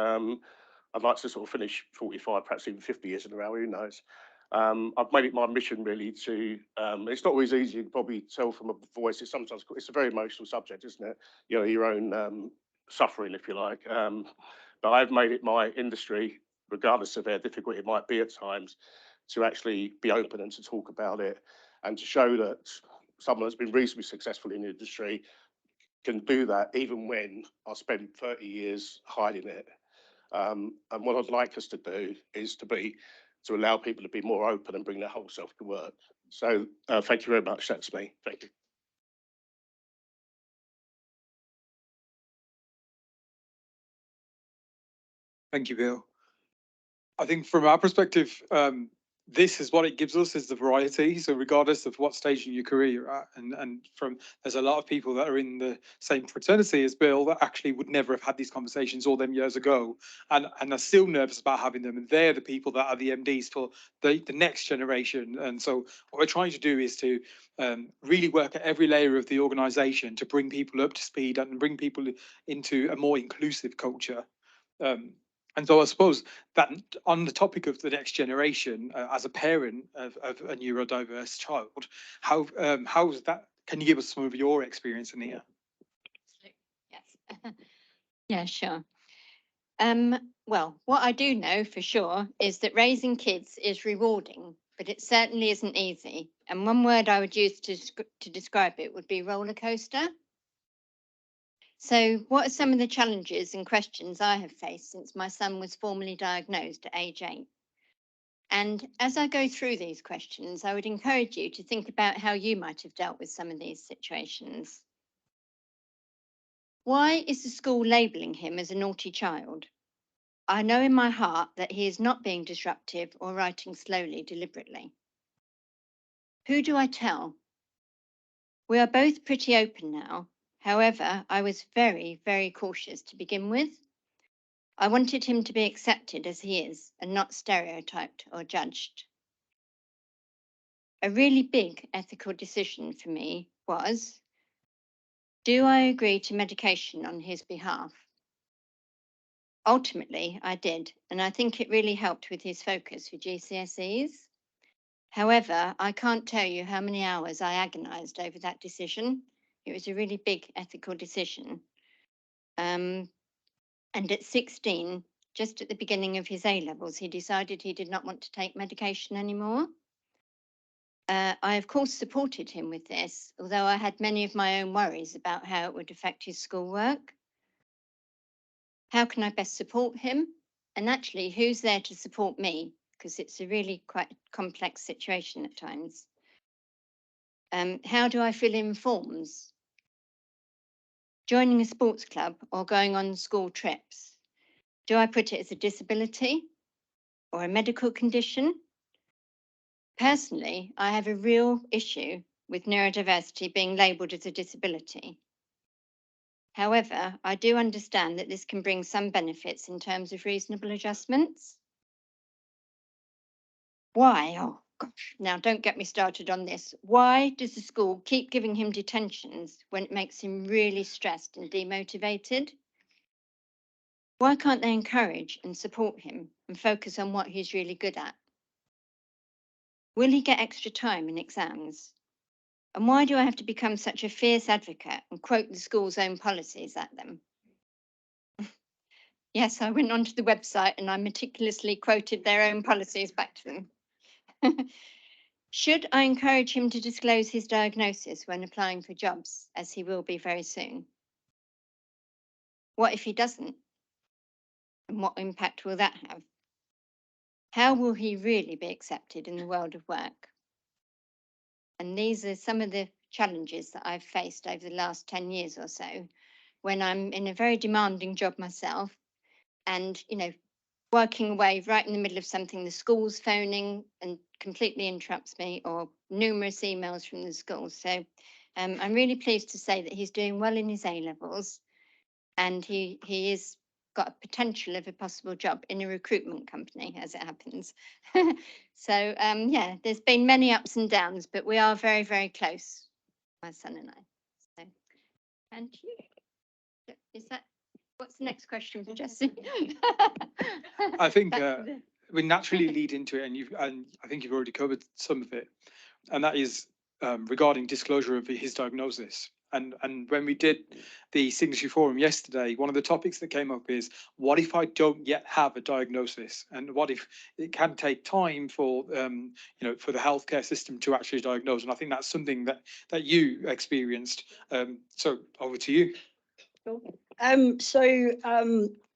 I'd like to sort of finish 45, perhaps even 50 years in a row, who knows. I've made it my mission really to, it's not always easy, you can probably tell from a voice, it's a very emotional subject, isn't it? You know, your own suffering, if you like. But I've made it my industry, regardless of how difficult it might be at times, to actually be open and to talk about it and to show that someone that's been reasonably successful in the industry can do that even when I spent 30 years hiding it. And what I'd like us to do is to allow people to be more open and bring their whole self to work. So thank you very much. That's me. Thank you. Thank you, Bill. I think from our perspective, this is what it gives us, is the variety. So regardless of what stage in your career you're at, and there's a lot of people that are in the same fraternity as Bill that actually would never have had these conversations all them years ago, and are still nervous about having them. And they're the people that are the MDs for the next generation. And so what we're trying to do is to really work at every layer of the organisation to bring people up to speed and bring people into a more inclusive culture. And so I suppose that on the topic of the next generation, as a parent of a neurodiverse child, how's that? Can you give us some of your experience, Anita? Yes. Yeah, sure. Well, what I do know for sure is that raising kids is rewarding, but it certainly isn't easy. And one word I would use to describe it would be roller coaster. So, what are some of the challenges and questions I have faced since my son was formally diagnosed at age 8? And as I go through these questions, I would encourage you to think about how you might have dealt with some of these situations. Why is the school labelling him as a naughty child? I know in my heart that he is not being disruptive or writing slowly deliberately. Who do I tell? We are both pretty open now. However, I was very, very cautious to begin with. I wanted him to be accepted as he is and not stereotyped or judged. A really big ethical decision for me was, do I agree to medication on his behalf? Ultimately, I did, and I think it really helped with his focus for GCSEs. However, I can't tell you how many hours I agonised over that decision. It was a really big ethical decision. And at 16, just at the beginning of his A-levels, he decided he did not want to take medication anymore. I, of course, supported him with this, although I had many of my own worries about how it would affect his schoolwork. How can I best support him? And actually, who's there to support me? because it's a really quite complex situation at times. How do I fill in forms? Joining a sports club or going on school trips? Do I put it as a disability or a medical condition? Personally, I have a real issue with neurodiversity being labelled as a disability. However, I do understand that this can bring some benefits in terms of reasonable adjustments. Why? Oh gosh, now don't get me started on this. Why does the school keep giving him detentions when it makes him really stressed and demotivated? Why can't they encourage and support him and focus on what he's really good at? Will he get extra time in exams? And why do I have to become such a fierce advocate and quote the school's own policies at them? Yes, I went onto the website and I meticulously quoted their own policies back to them. Should I encourage him to disclose his diagnosis when applying for jobs, as he will be very soon? What if he doesn't? And what impact will that have? How will he really be accepted in the world of work? And these are some of the challenges that I've faced over the last 10 years or so, when I'm in a very demanding job myself and, working away right in the middle of something, the school's phoning and completely interrupts me, or numerous emails from the school. So I'm really pleased to say that he's doing well in his A-levels, and he is got a potential of a possible job in a recruitment company, as it happens. So yeah, there's been many ups and downs, but we are very, very close, my son and I. So, and you, is that, what's the next question for Jesse? I think Back to the- we naturally lead into it, and I think you've already covered some of it, and that is regarding disclosure of his diagnosis. And when we did the signature forum yesterday, one of the topics that came up is, what if I don't yet have a diagnosis, and what if it can take time for for the healthcare system to actually diagnose? And I think that's something that you experienced. So over to you.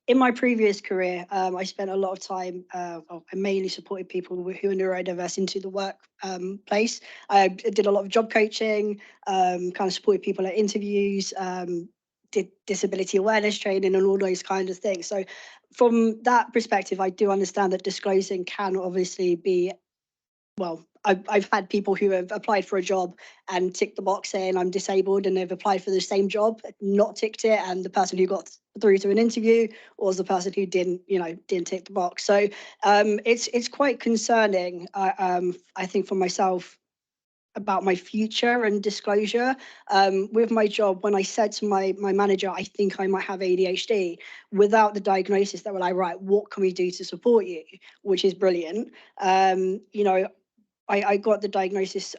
In my previous career, I spent a lot of time, I mainly supported people who are neurodiverse into the work place. I did a lot of job coaching, kind of supported people at interviews, did disability awareness training and all those kinds of things. So from that perspective, I do understand that disclosing can obviously be, well, I've had people who have applied for a job and ticked the box saying I'm disabled, and they've applied for the same job, not ticked it, and the person who got through to an interview was the person who didn't tick the box. So it's quite concerning, I think, for myself, about my future and disclosure. With my job, when I said to my manager, I think I might have ADHD, without the diagnosis, they were like, right, what can we do to support you? Which is brilliant. I got the diagnosis.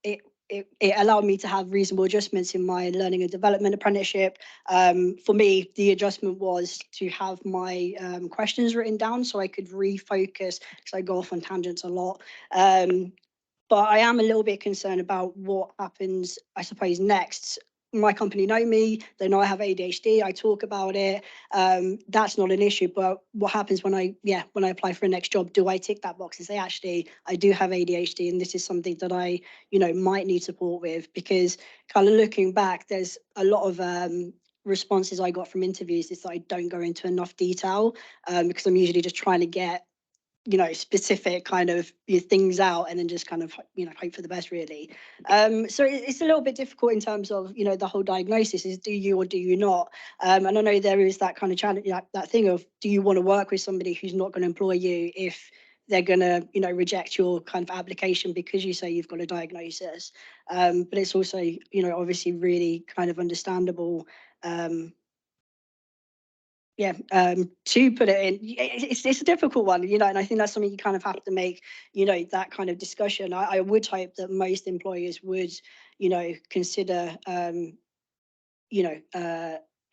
It allowed me to have reasonable adjustments in my learning and development apprenticeship. For me, the adjustment was to have my questions written down so I could refocus, because I go off on tangents a lot. But I am a little bit concerned about what happens, I suppose, next. My company know me, they know I have ADHD, I talk about it. That's not an issue, but what happens when I apply for a next job? Do I tick that box and say, actually, I do have ADHD and this is something that I, might need support with? Because kind of looking back, there's a lot of responses I got from interviews is that I don't go into enough detail, because I'm usually just trying to get specific kind of things out, and then just kind of hope for the best, really. So it's a little bit difficult in terms of the whole diagnosis is, do you or do you not? And I know there is that kind of challenge, that thing of, do you want to work with somebody who's not going to employ you if they're going to reject your kind of application because you say you've got a diagnosis? But it's also obviously really kind of understandable, to put it in. It's a difficult one, and I think that's something you kind of have to make, that kind of discussion. I would hope that most employers would, consider,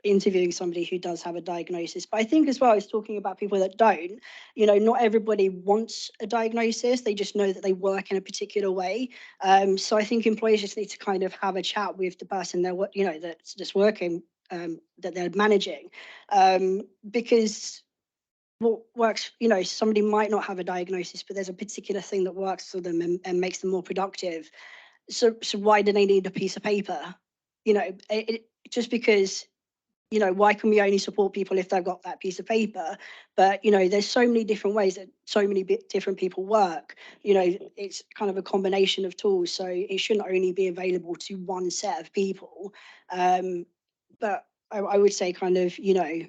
interviewing somebody who does have a diagnosis. But I think as well as talking about people that don't, not everybody wants a diagnosis. They just know that they work in a particular way. So I think employers just need to kind of have a chat with the person that's working, that they're managing, because what works, you know, somebody might not have a diagnosis, but there's a particular thing that works for them and makes them more productive. So why do they need a piece of paper? You know, just because, you know, why can we only support people if they've got that piece of paper? But, you know, there's so many different ways that so many different people work. You know, it's kind of a combination of tools. So it shouldn't only be available to one set of people. But I would say kind of, you know,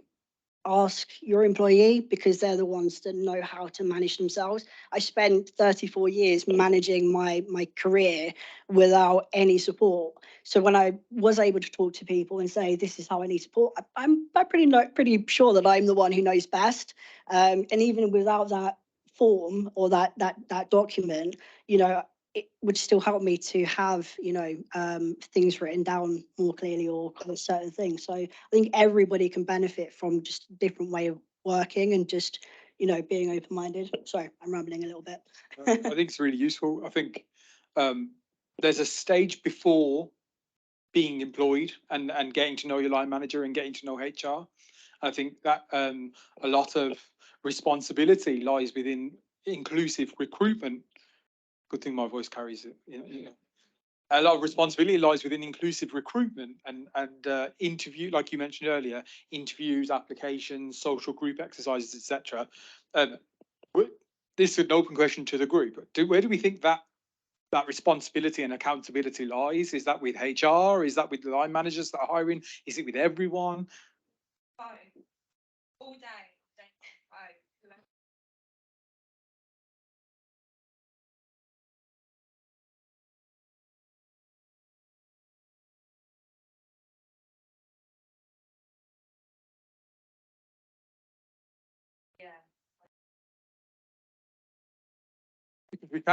ask your employee because they're the ones that know how to manage themselves. I spent 34 years managing my career without any support. So when I was able to talk to people and say, this is how I need support, I'm pretty sure that I'm the one who knows best. And even without that form or that document, you know, it would still help me to have, you know, things written down more clearly or kind of certain things. So I think everybody can benefit from just a different way of working and just, you know, being open-minded. Sorry, I'm rambling a little bit. I think it's really useful. I think there's a stage before being employed and getting to know your line manager and getting to know HR. I think that a lot of responsibility lies within inclusive recruitment. Good thing my voice carries it. You know. A lot of responsibility lies within inclusive recruitment and interview, like you mentioned earlier, interviews, applications, social group exercises, etc. This is an open question to the group. Where do we think that responsibility and accountability lies? Is that with HR? Is that with the line managers that are hiring? Is it with everyone? All day. Yeah.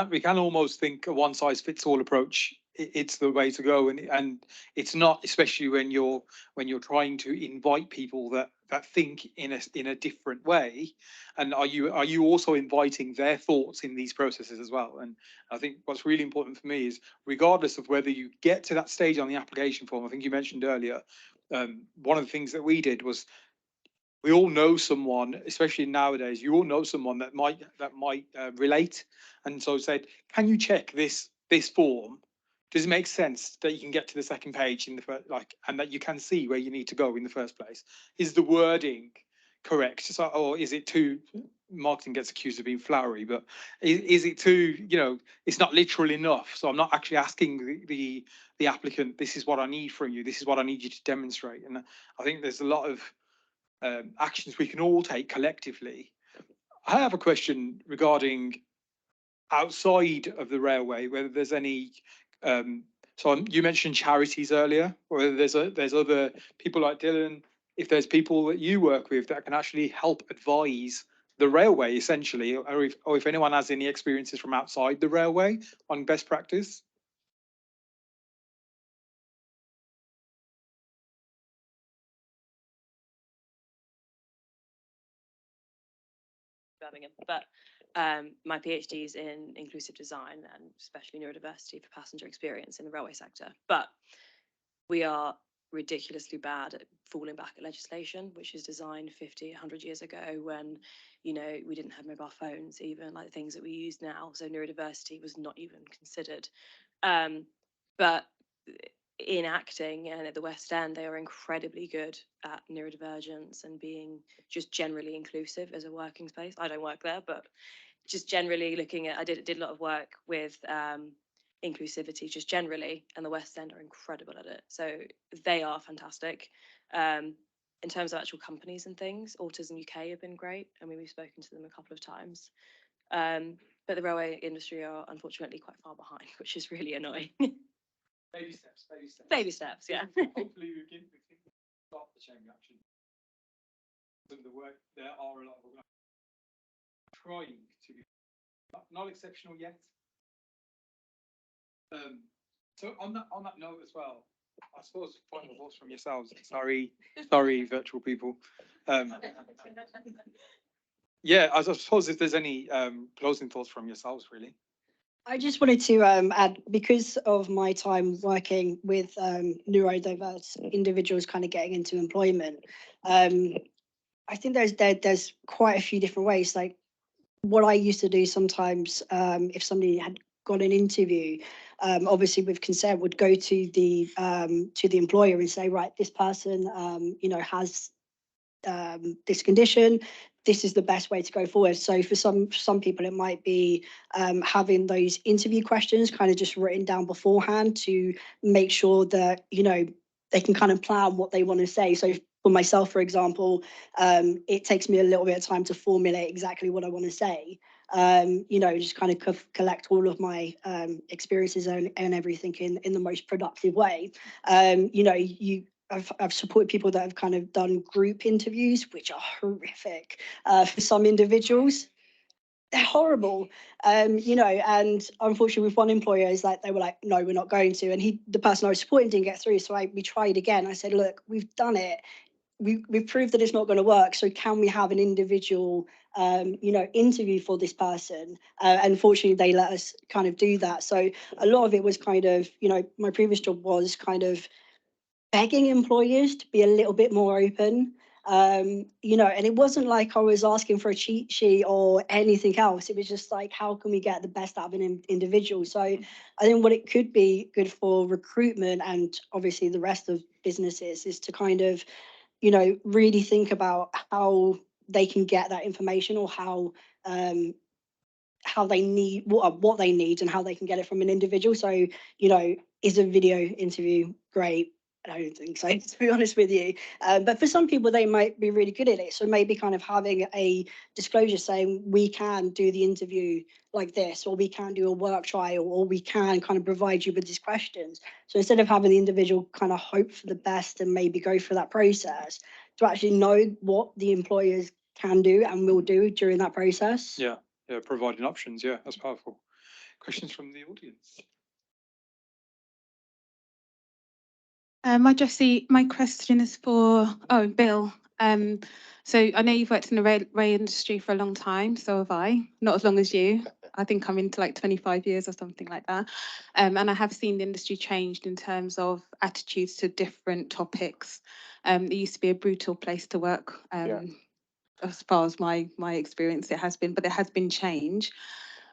We can almost think a one size fits all approach. It's the way to go, and it's not, especially when you're trying to invite people that think in a different way. And are you also inviting their thoughts in these processes as well? And I think what's really important for me is, regardless of whether you get to that stage on the application form, I think you mentioned earlier, one of the things that we did was, we all know someone, especially nowadays, you all know someone that might relate, and so said, can you check this form? Does it make sense that you can get to the second page in the first, like, and that you can see where you need to go in the first place? Is the wording correct? So, or is it too, marketing gets accused of being flowery, but is it too, you know, it's not literal enough? So I'm not actually asking the applicant, this is what I need from you, this is what I need you to demonstrate. And I think there's a lot of actions we can all take collectively. I have a question regarding outside of the railway, whether there's any. So you mentioned charities earlier, or whether there's other people like Dylan. If there's people that you work with that can actually help advise the railway, essentially, or if anyone has any experiences from outside the railway on best practice. Birmingham, but my PhD is in inclusive design and especially neurodiversity for passenger experience in the railway sector. But we are ridiculously bad at falling back at legislation, which is designed 50, 100 years ago when, you know, we didn't have mobile phones, even like things that we use now. So neurodiversity was not even considered. But in acting and at the West End, they are incredibly good at neurodivergence and being just generally inclusive as a working space. I don't work there, but just generally looking at, I did a lot of work with inclusivity just generally, and the West End are incredible at it. So they are fantastic. In terms of actual companies and things, Autism UK have been great. I mean, we've spoken to them a couple of times. But the railway industry are unfortunately quite far behind, which is really annoying. Baby steps, baby steps. Baby steps, yeah. Hopefully we can start the chain reaction. The work, there are a lot of trying to be not exceptional yet. So on that note as well, I suppose final thoughts from yourselves. Sorry, virtual people. Yeah, I suppose if there's any closing thoughts from yourselves, really. I just wanted to add, because of my time working with neurodiverse individuals kind of getting into employment, I think there's quite a few different ways. Like what I used to do sometimes, if somebody had got an interview, obviously with consent, would go to the employer and say, right, this person, has this condition. This is the best way to go forward. So for some people, it might be having those interview questions kind of just written down beforehand to make sure that they can kind of plan what they want to say. So for myself, for example, it takes me a little bit of time to formulate exactly what I want to say. Just kind of collect all of my experiences and everything in the most productive way. I've supported people that have kind of done group interviews, which are horrific for some individuals. They're horrible, and unfortunately, with one employer, is like they were like, "No, we're not going to," and the person I was supporting didn't get through, so we tried again. I said, "Look, we've done it. We've proved that it's not going to work. So can we have an individual, interview for this person?" Unfortunately, they let us kind of do that. So a lot of it was kind of, my previous job was kind of begging employers to be a little bit more open. And it wasn't like I was asking for a cheat sheet or anything else. It was just like, how can we get the best out of an individual? So I think what it could be good for recruitment and obviously the rest of businesses is to kind of, really think about how they can get that information, or how they need what they need and how they can get it from an individual. So, is a video interview great? I don't think so, to be honest with you. But for some people, they might be really good at it. So maybe kind of having a disclosure saying we can do the interview like this, or we can do a work trial, or we can kind of provide you with these questions. So instead of having the individual kind of hope for the best and maybe go through that process, to actually know what the employers can do and will do during that process. Yeah, providing options. Yeah, that's powerful. Questions from the audience? My question is for Bill. So I know you've worked in the rail industry for a long time, so have I. Not as long as you. I think I'm into like 25 years or something like that. And I have seen the industry changed in terms of attitudes to different topics. It used to be a brutal place to work. As far as my experience, it has been, but there has been change.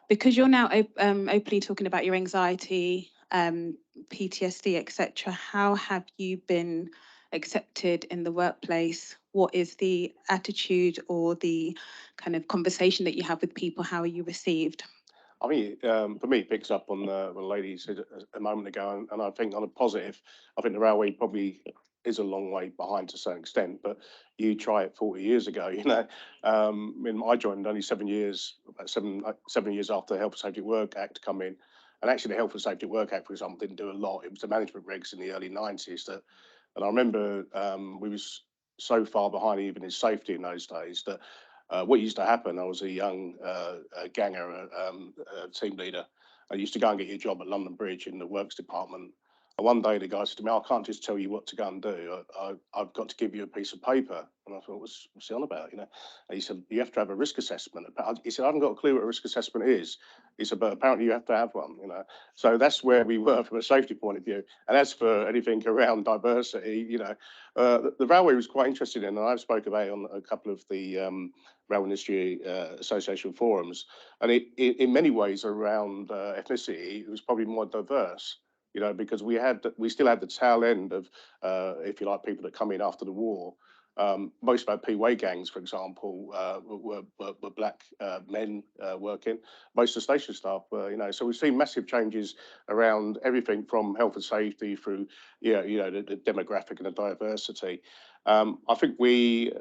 Because you're now openly talking about your anxiety, PTSD, etc. How have you been accepted in the workplace? What is the attitude or the kind of conversation that you have with people? How are you received? I mean, for me, it picks up on what the lady said a moment ago, and I think on a positive, I think the railway probably is a long way behind to a certain extent, but you try it 40 years ago, I mean, I joined only 7 years, about 7 years after the Health and Safety at Work Act come in, and actually the Health and Safety at Work Act, for example, didn't do a lot. It was the management regs in the early 90s and I remember we was so far behind even in safety in those days that what used to happen, I was a young ganger, team leader. I used to go and get your job at London Bridge in the works department. And one day the guy said to me, I can't just tell you what to go and do. I've got to give you a piece of paper. And I thought, what's he on about? And he said, you have to have a risk assessment. He said, I haven't got a clue what a risk assessment is. He said, but apparently you have to have one, So that's where we were from a safety point of view. And as for anything around diversity, the railway was quite interested in, and I've spoke about it on a couple of the Rail Industry Association forums, and in many ways around ethnicity, it was probably more diverse, because we still had the tail end of, if you like, people that come in after the war. Most of our P-way gangs, for example, were black men working. Most of the station staff were, so we've seen massive changes around everything from health and safety through, the demographic and the diversity. I think we've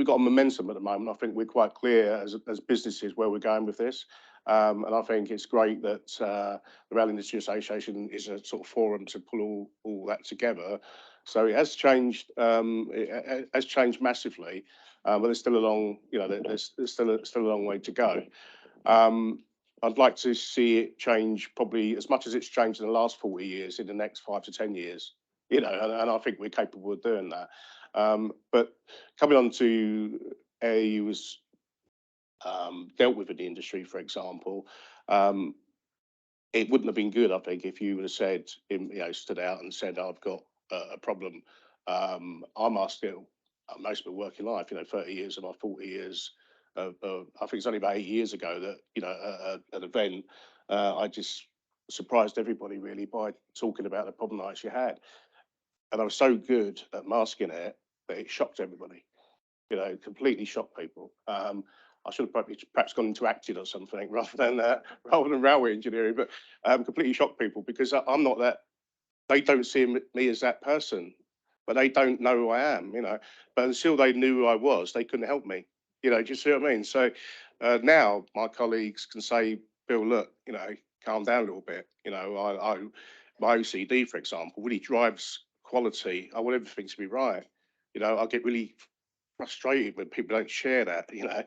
got momentum at the moment. I think we're quite clear as businesses where we're going with this. And I think it's great that the Rail Industry Association is a sort of forum to pull all that together. So it has changed. It has changed massively, but there's still a long, there's still a long way to go. I'd like to see it change probably as much as it's changed in the last 40 years in the next 5 to 10 years. And I think we're capable of doing that. But coming on to how you was dealt with in the industry, for example, it wouldn't have been good, I think, if you would have said, stood out and said, I've got a problem. I must still most of my working life, 30 years of my 40 years. I think it's only about 8 years ago that, at an event, I just surprised everybody really by talking about the problem I actually had. And I was so good at masking it that it shocked everybody, completely shocked people. I should have perhaps gone into acting or something rather than railway engineering, but completely shocked people because I'm not that. They don't see me as that person, but they don't know who I am, But until they knew who I was, they couldn't help me, Do you see what I mean? So now my colleagues can say, Bill, look, calm down a little bit. My OCD, for example, really drives quality. I want everything to be right. I get really frustrated when people don't share that, and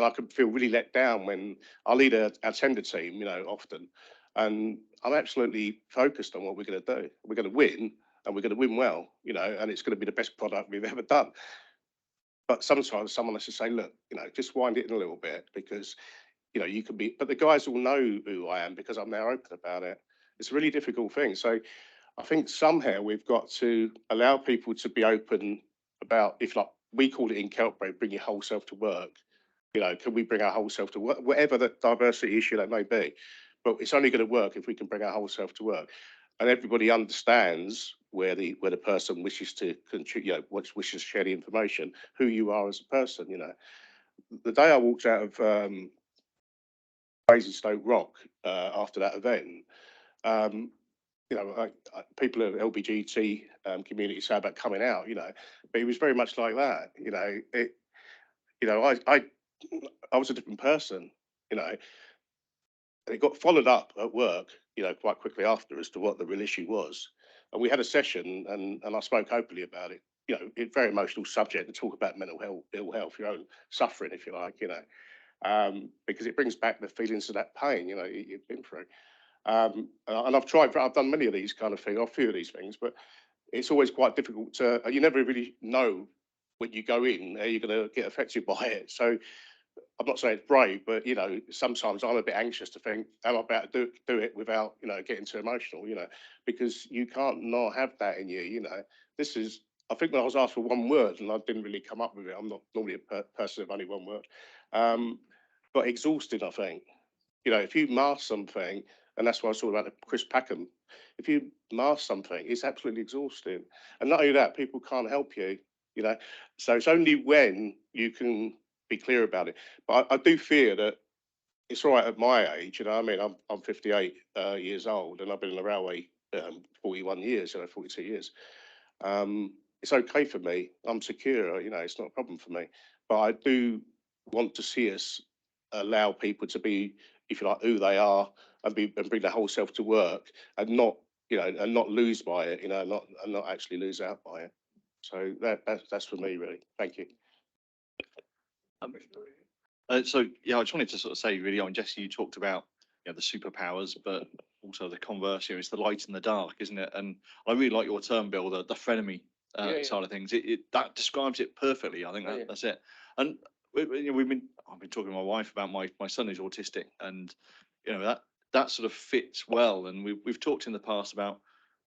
I can feel really let down when I lead a tender team, often, and I'm absolutely focused on what we're going to do. We're going to win, and we're going to win well, and it's going to be the best product we've ever done. But sometimes someone has to say, look, just wind it in a little bit because, you can be, but the guys all know who I am because I'm now open about it. It's a really difficult thing. So I think somehow we've got to allow people to be open about, if like we call it in Keltbray, bring your whole self to work. Can we bring our whole self to work, whatever the diversity issue that may be? But it's only going to work if we can bring our whole self to work, and everybody understands where the person wishes to contribute, wishes to share the information, who you are as a person. The day I walked out of Basingstoke Rock after that event. People of LGBT community say about coming out, but it was very much like that. I was a different person, and it got followed up at work, quite quickly after as to what the real issue was. And we had a session, and I spoke openly about it. It's very emotional subject to talk about mental health, ill health, your own suffering, if you like, because it brings back the feelings of that pain, you've been through. And I've done many of these kind of things, or a few of these things, but it's always quite difficult to, you never really know when you go in, how you're going to get affected by it. So I'm not saying it's brave, but, sometimes I'm a bit anxious to think, am I about to do it without, getting too emotional, because you can't not have that in you, I think when I was asked for one word and I didn't really come up with it, I'm not normally a person of only one word, but exhausted, I think. If you mask something, and that's why I was talking about the Chris Packham, if you mask something, it's absolutely exhausting. And not only that, people can't help you, So it's only when you can be clear about it. But I do fear that it's all right at my age, I mean, I'm 58 years old and I've been in the railway 41 years, 42 years. It's okay for me. I'm secure, it's not a problem for me. But I do want to see us allow people to be, if you like, who they are and bring their whole self to work and not, and not lose by it, not actually lose out by it. So that's for me, really. Thank you. So yeah, I just wanted to sort of say really, Jesse, you talked about the superpowers, but also the converse. It's the light and the dark, isn't it? And I really like your term, Bill, the frenemy side of things. That describes it perfectly. I think that's it. And I've been talking to my wife about my son who's autistic, and that sort of fits well. And we've talked in the past about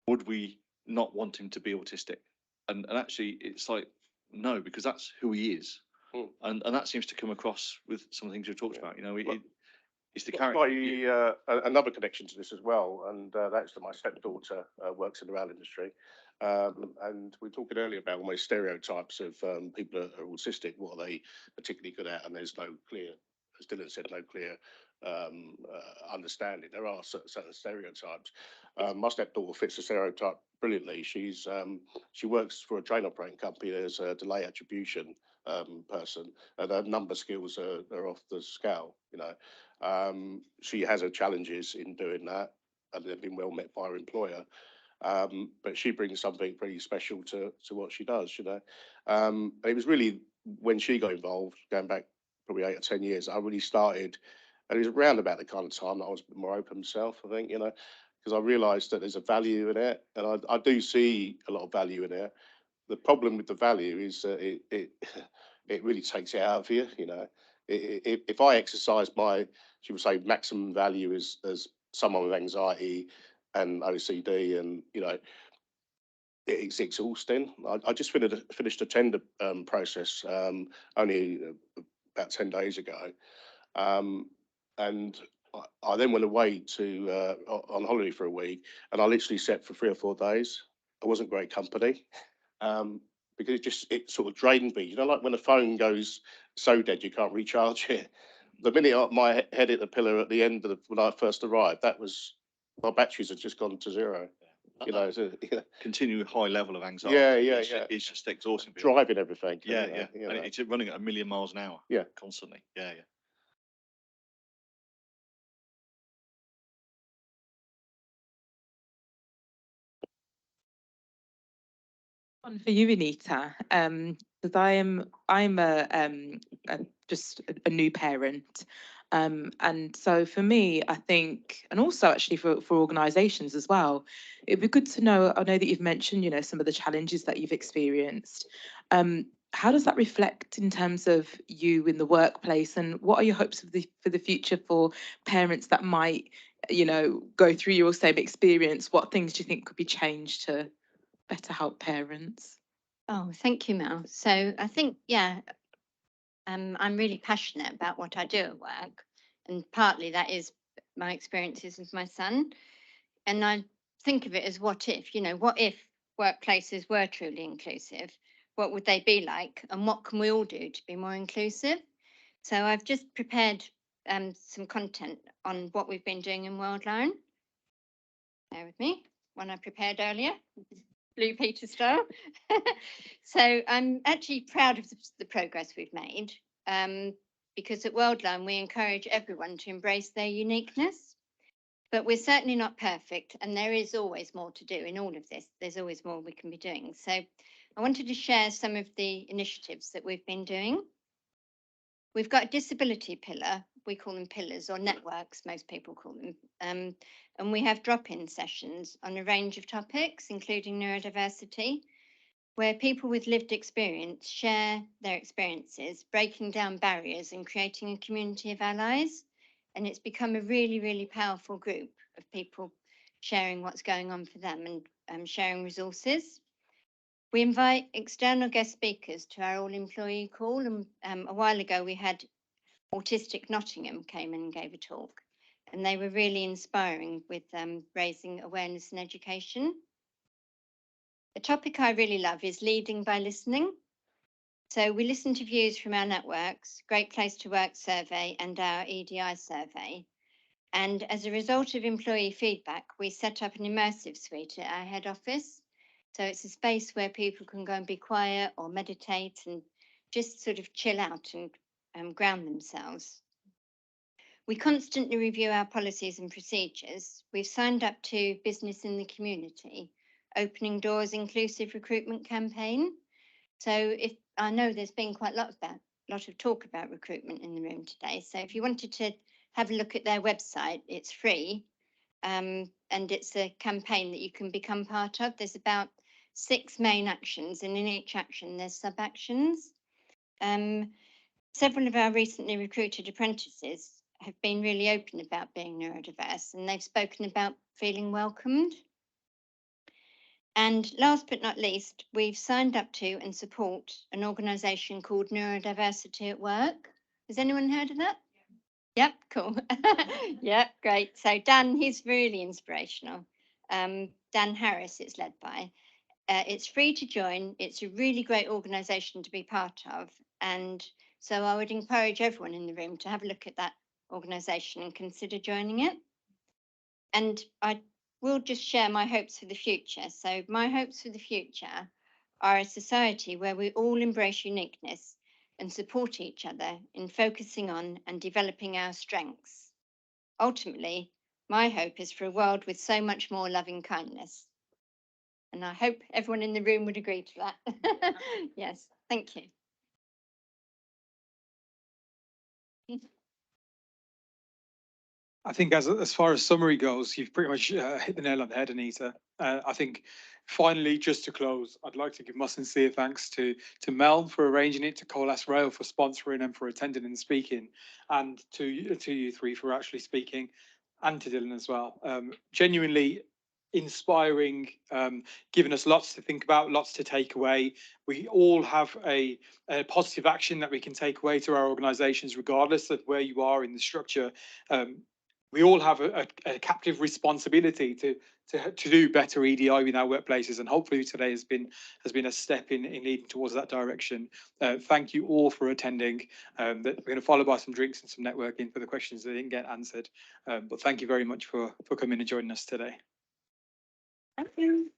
would we not want him to be autistic, and actually it's like no, because that's who he is. And that seems to come across with some of the things we've talked about. It's the character. Another connection to this as well, and that's that my stepdaughter works in the rail industry. And we were talking earlier about almost stereotypes of people who are autistic, what are they particularly good at, and there's no clear, as Dylan said, no clear understanding. There are certain stereotypes. My stepdaughter fits the stereotype brilliantly. She works for a train operating company. There's a delay attribution person, and her number skills are off the scale. She has her challenges in doing that, and they've been well met by her employer. But she brings something pretty special to what she does. And it was really when she got involved, going back probably 8 or 10 years, I really started, and it was around about the kind of time that I was a bit more open myself, I think, because I realised that there's a value in it, and I do see a lot of value in it. The problem with the value is that it really takes it out of you. If I exercise my, she would say, maximum value as someone with anxiety and OCD, and it's exhausting. I just finished a tender process only about 10 days ago. And I then went away to on holiday for a week, and I literally sat for 3 or 4 days. I wasn't great company, because it sort of drained me. You know, like when a phone goes so dead you can't recharge it. The minute my head hit the pillar at the end of when I first arrived, that was my batteries had just gone to zero. You know, so, yeah. Continued high level of anxiety. Yeah. It's just exhausting. Driving everything. Yeah, you know, yeah. you And know. it's running at 1,000,000 miles an hour. Yeah. Constantly. Yeah, yeah. One for you, Anita, because I'm just a new parent, and so for me, I think, and also actually for organisations as well, it'd be good to know. I know that you've mentioned, some of the challenges that you've experienced. How does that reflect in terms of you in the workplace, and what are your hopes for the future for parents that might, go through your same experience? What things do you think could be changed to better help parents? Oh, thank you, Mel. So I think, yeah, I'm really passionate about what I do at work, and partly that is my experiences with my son. And I think of it as what if, what if workplaces were truly inclusive? What would they be like? And what can we all do to be more inclusive? So I've just prepared some content on what we've been doing in Worldline. Bear with me, one I prepared earlier. Blue Peter style. So I'm actually proud of the progress we've made, because at Worldline we encourage everyone to embrace their uniqueness, but we're certainly not perfect, and there is always more to do in all of this. There's always more we can be doing. So I wanted to share some of the initiatives that we've been doing. We've got a disability pillar. We call them pillars or networks, most people call them. And we have drop-in sessions on a range of topics, including neurodiversity, where people with lived experience share their experiences, breaking down barriers and creating a community of allies. And it's become a really, really powerful group of people sharing what's going on for them and sharing resources. We invite external guest speakers to our all-employee call, and a while ago we had Autistic Nottingham came in and gave a talk, and they were really inspiring with raising awareness and education. A topic I really love is leading by listening. So we listen to views from our networks, Great Place to Work survey and our EDI survey. And as a result of employee feedback, we set up an immersive suite at our head office. So it's a space where people can go and be quiet or meditate and just sort of chill out and ground themselves. We constantly review our policies and procedures. We've signed up to Business in the Community, Opening Doors Inclusive Recruitment Campaign. So if I know there's been quite a lot of talk about recruitment in the room today. So if you wanted to have a look at their website, it's free. And it's a campaign that you can become part of. There's about 6 main actions, and in each action there's sub-actions. Several of our recently recruited apprentices have been really open about being neurodiverse, and they've spoken about feeling welcomed. And last but not least, we've signed up to and support an organisation called Neurodiversity at Work. Has anyone heard of that? Yep, cool. Yep, great. So Dan, he's really inspirational. Dan Harris, it's led by. It's free to join. It's a really great organisation to be part of. And so I would encourage everyone in the room to have a look at that organisation and consider joining it. And I will just share my hopes for the future. So my hopes for the future are a society where we all embrace uniqueness and support each other in focusing on and developing our strengths. Ultimately, my hope is for a world with so much more loving kindness. And I hope everyone in the room would agree to that. Yes, thank you. I think as far as summary goes, you've pretty much hit the nail on the head, Anita. I think finally, just to close, I'd like to give my sincere thanks to Mel for arranging it, to Coalesce Rail for sponsoring and for attending and speaking, and to you three for actually speaking, and to Dylan as well. Genuinely, inspiring, given us lots to think about, lots to take away. We all have a positive action that we can take away to our organisations, regardless of where you are in the structure. We all have a captive responsibility to do better EDI in our workplaces, and hopefully today has been a step in leading towards that direction. Thank you all for attending. We're going to follow by some drinks and some networking for the questions that didn't get answered. But thank you very much for coming and joining us today. Thank you.